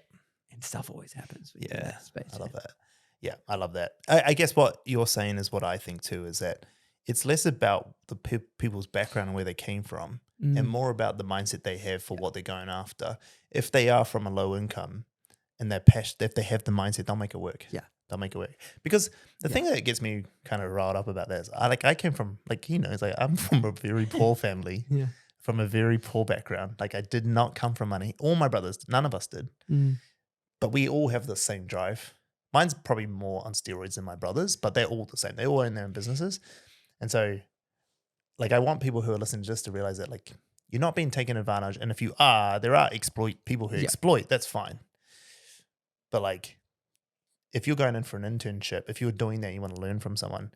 Speaker 1: And stuff always happens.
Speaker 2: Yeah. I love that. Yeah, I love that. I guess what you're saying is what I think too, is that it's less about the people's background and where they came from and more about the mindset they have for what they're going after. If they are from a low income and they're passionate, if they have the mindset, they'll make it work. Yeah. They'll make it work. Because the thing that gets me kind of riled up about that is I came from, like, you know, it's like I'm from a very poor family, from a very poor background. Like, I did not come from money. All my brothers, none of us did. But we all have the same drive. Mine's probably more on steroids than my brother's, but they're all the same. They all own their own businesses. And so, like, I want people who are listening just to realize that, like, you're not being taken advantage. And if you are, there are people who exploit. That's fine. But, like, if you're going in for an internship, if you're doing that, you want to learn from someone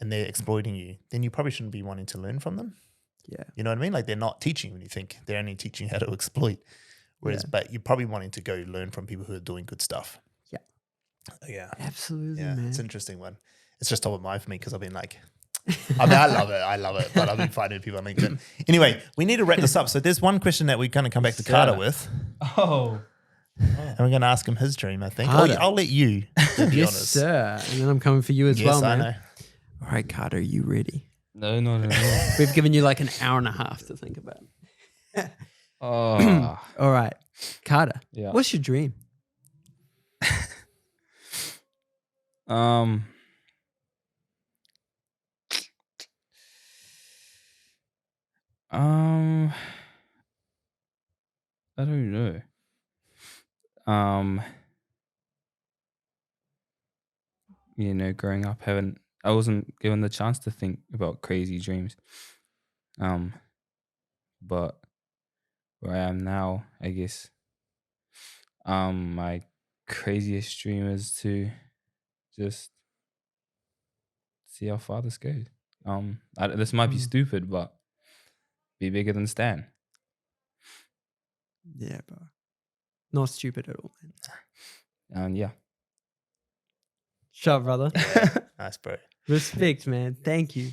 Speaker 2: and they're exploiting you, then you probably shouldn't be wanting to learn from them. Yeah. You know what I mean? Like, they're not teaching when you think they're only teaching how to exploit. Whereas, but you're probably wanting to go learn from people who are doing good stuff.
Speaker 1: Yeah.
Speaker 2: Yeah.
Speaker 1: Absolutely,
Speaker 2: yeah,
Speaker 1: man.
Speaker 2: It's an interesting one. It's just top of mind for me because I've been like, I mean, I love it, but I've been finding people on LinkedIn. Anyway, we need to wrap this up. So there's one question that we're going to come back to Carter with.
Speaker 3: Oh.
Speaker 2: And we're going to ask him his dream, I think.
Speaker 1: Carter.
Speaker 2: I'll let you, to be
Speaker 1: Yes,
Speaker 2: honest.
Speaker 1: sir. And then I'm coming for you as
Speaker 2: Yes,
Speaker 1: well,
Speaker 2: I
Speaker 1: man.
Speaker 2: know.
Speaker 1: All right, Carter, are you ready?
Speaker 3: No.
Speaker 1: We've given you like an hour and a half to think about.
Speaker 3: Oh.
Speaker 1: All right, Carter.
Speaker 3: Yeah.
Speaker 1: What's your dream?
Speaker 3: I don't know. Growing up, I wasn't given the chance to think about crazy dreams. But where I am now, I guess, my craziest dream is to just see how far this goes. This might be stupid, but be bigger than Stan.
Speaker 1: Yeah, bro. Not stupid at all, man.
Speaker 3: And yeah.
Speaker 1: Shut up, brother.
Speaker 2: Yeah, nice, bro.
Speaker 1: Respect, man. Thank you.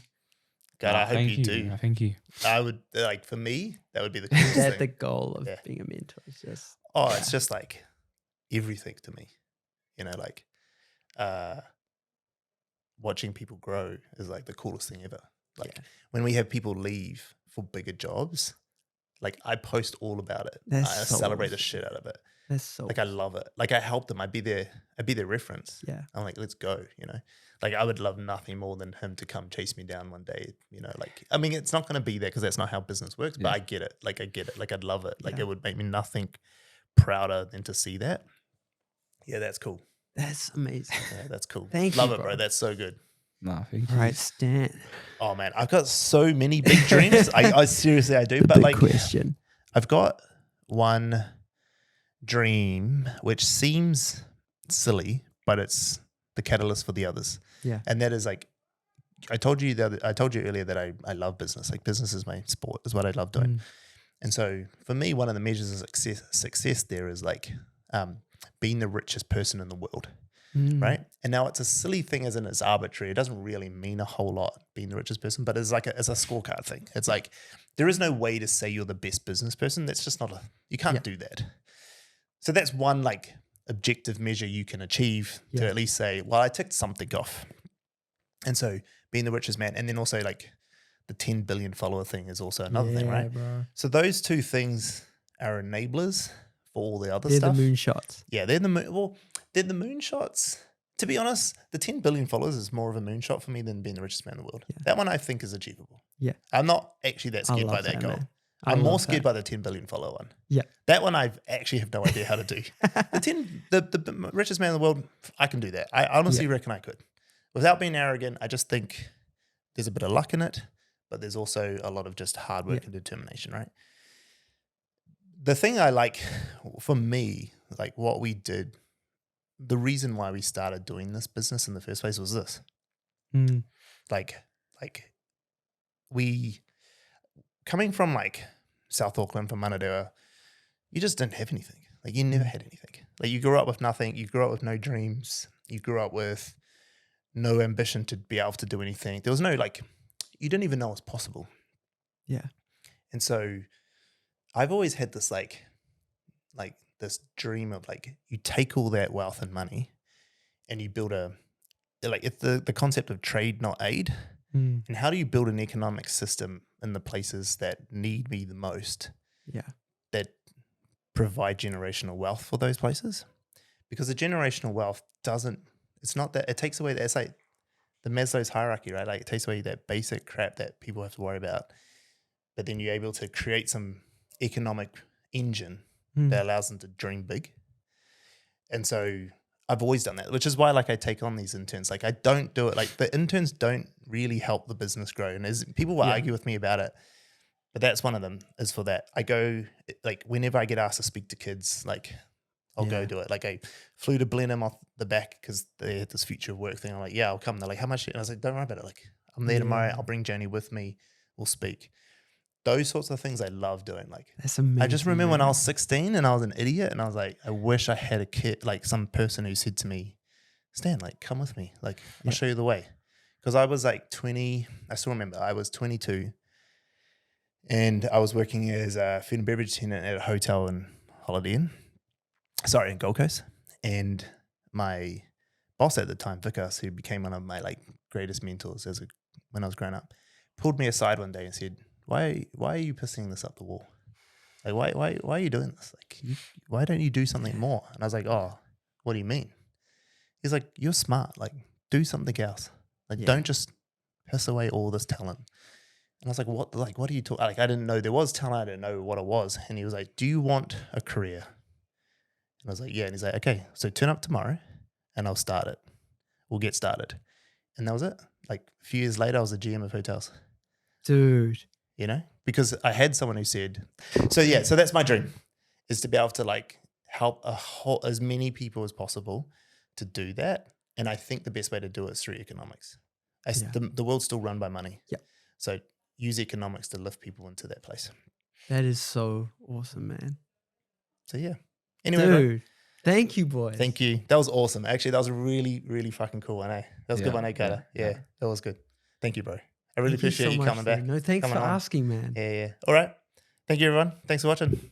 Speaker 2: God, I hope you do.
Speaker 3: Thank you.
Speaker 2: I would, like, for me, that would be the coolest
Speaker 1: That's the
Speaker 2: thing.
Speaker 1: goal of being a mentor. It's just,
Speaker 2: It's just like everything to me. Like watching people grow is like the coolest thing ever. Like when we have people leave for bigger jobs, like I post all about it. I celebrate the shit out of it.
Speaker 1: That's so
Speaker 2: like I love it. Like I help them. I'd be their reference.
Speaker 1: Yeah.
Speaker 2: I'm like, let's go, Like I would love nothing more than him to come chase me down one day, like, I mean, it's not going to be there because that's not how business works, but I get it. Like I get it. Like I'd love it. Like it would make me nothing prouder than to see that. Yeah, that's cool.
Speaker 1: That's amazing.
Speaker 2: Yeah, that's cool.
Speaker 1: Thank
Speaker 2: love
Speaker 1: you,
Speaker 2: it, bro. That's so good.
Speaker 3: No, thank you.
Speaker 1: All right, Stan.
Speaker 2: Oh man, I've got so many big dreams. I seriously, I do. But
Speaker 1: Big
Speaker 2: like,
Speaker 1: question.
Speaker 2: I've got one dream which seems silly, but it's the catalyst for the others.
Speaker 1: Yeah.
Speaker 2: And that is like, I told you earlier that I love business. Like business is my sport, is what I love doing. And so for me, one of the measures of success there is like being the richest person in the world. Right. And now it's a silly thing as in it's arbitrary. It doesn't really mean a whole lot being the richest person, but it's like it's a scorecard thing. It's like there is no way to say you're the best business person. That's just you can't do that. So that's one like objective measure you can achieve to at least say, well, I ticked something off. And so being the richest man, and then also like the 10 billion follower thing is also another thing, right?
Speaker 1: Bro.
Speaker 2: So those two things are enablers for all the other
Speaker 1: They're
Speaker 2: stuff.
Speaker 1: the moonshots.
Speaker 2: Yeah, they're the moonshots. To be honest, the 10 billion followers is more of a moonshot for me than being the richest man in the world.
Speaker 1: Yeah.
Speaker 2: That one I think is achievable.
Speaker 1: Yeah.
Speaker 2: I'm not actually that scared by that goal.
Speaker 1: Man.
Speaker 2: I'm more scared by the 10 billion follower one.
Speaker 1: Yeah.
Speaker 2: That one I actually have no idea how to do. The richest man in the world, I can do that. I honestly reckon I could. Without being arrogant, I just think there's a bit of luck in it, but there's also a lot of just hard work and determination, right? The thing I like, for me, like what we did, the reason why we started doing this business in the first place was this. Like we, coming from like South Auckland, from Manadera, you just didn't have anything. Like you never had anything. Like you grew up with nothing. You grew up with no dreams. You grew up with no ambition to be able to do anything. There was no like, you didn't even know it was possible.
Speaker 1: Yeah.
Speaker 2: And so I've always had this like this dream of like, you take all that wealth and money and you build it's the concept of trade, not aid. And how do you build an economic system in the places that need me the most?
Speaker 1: Yeah.
Speaker 2: That provide generational wealth for those places? Because the generational wealth it takes away that, it's like the Maslow's hierarchy, right? Like it takes away that basic crap that people have to worry about. But then you're able to create some economic engine that allows them to dream big. And so I've always done that, which is why like I take on these interns. Like I don't do it, like the interns don't really help the business grow. And people will argue with me about it, but that's one of them is for that. I go, like whenever I get asked to speak to kids, like I'll go do it. Like I flew to Blenheim off the back because they had this future work thing. I'm like, yeah, I'll come. They're like, how much? And I was like, don't worry about it. Like I'm there tomorrow. I'll bring Janie with me. We'll speak. Those sorts of things I love doing. Like
Speaker 1: that's amazing.
Speaker 2: I just remember when I was 16 and I was an idiot and I was like, I wish I had a kid, like some person who said to me, Stan, like come with me. Like I'll show you the way. because I was like 20. I still remember I was 22, and I was working as a food and beverage attendant at a hotel in in Gold Coast, and my boss at the time, Vikas, who became one of my like greatest mentors when I was growing up, pulled me aside one day and said, "Why are you pissing this up the wall? Like, why are you doing this? Like, why don't you do something more?" And I was like, "Oh, what do you mean?" He's like, "You're smart. Like, do something else. Like, don't just piss away all this talent." And I was like, "What? Like, what are you talking?" Like, I didn't know there was talent. I didn't know what it was. And he was like, "Do you want a career?" And I was like, "Yeah." And he's like, "Okay, so turn up tomorrow, and I'll start it. We'll get started." And that was it. Like a few years later, I was a GM of hotels.
Speaker 1: Dude.
Speaker 2: You know, because I had someone who said, so that's my dream, is to be able to like help as many people as possible to do that. And I think the best way to do it is through economics. The world's still run by money.
Speaker 1: Yeah.
Speaker 2: So use economics to lift people into that place.
Speaker 1: That is so awesome, man.
Speaker 2: So yeah. Anyway,
Speaker 1: dude, thank you, boys.
Speaker 2: Thank you. That was awesome. Actually, that was a really, really fucking cool one, eh? That was a good one, eh, Carter? Yeah, that was good. Thank you, bro. I really appreciate you coming back.
Speaker 1: No, thanks for asking, man.
Speaker 2: Yeah. All right. Thank you, everyone. Thanks for watching.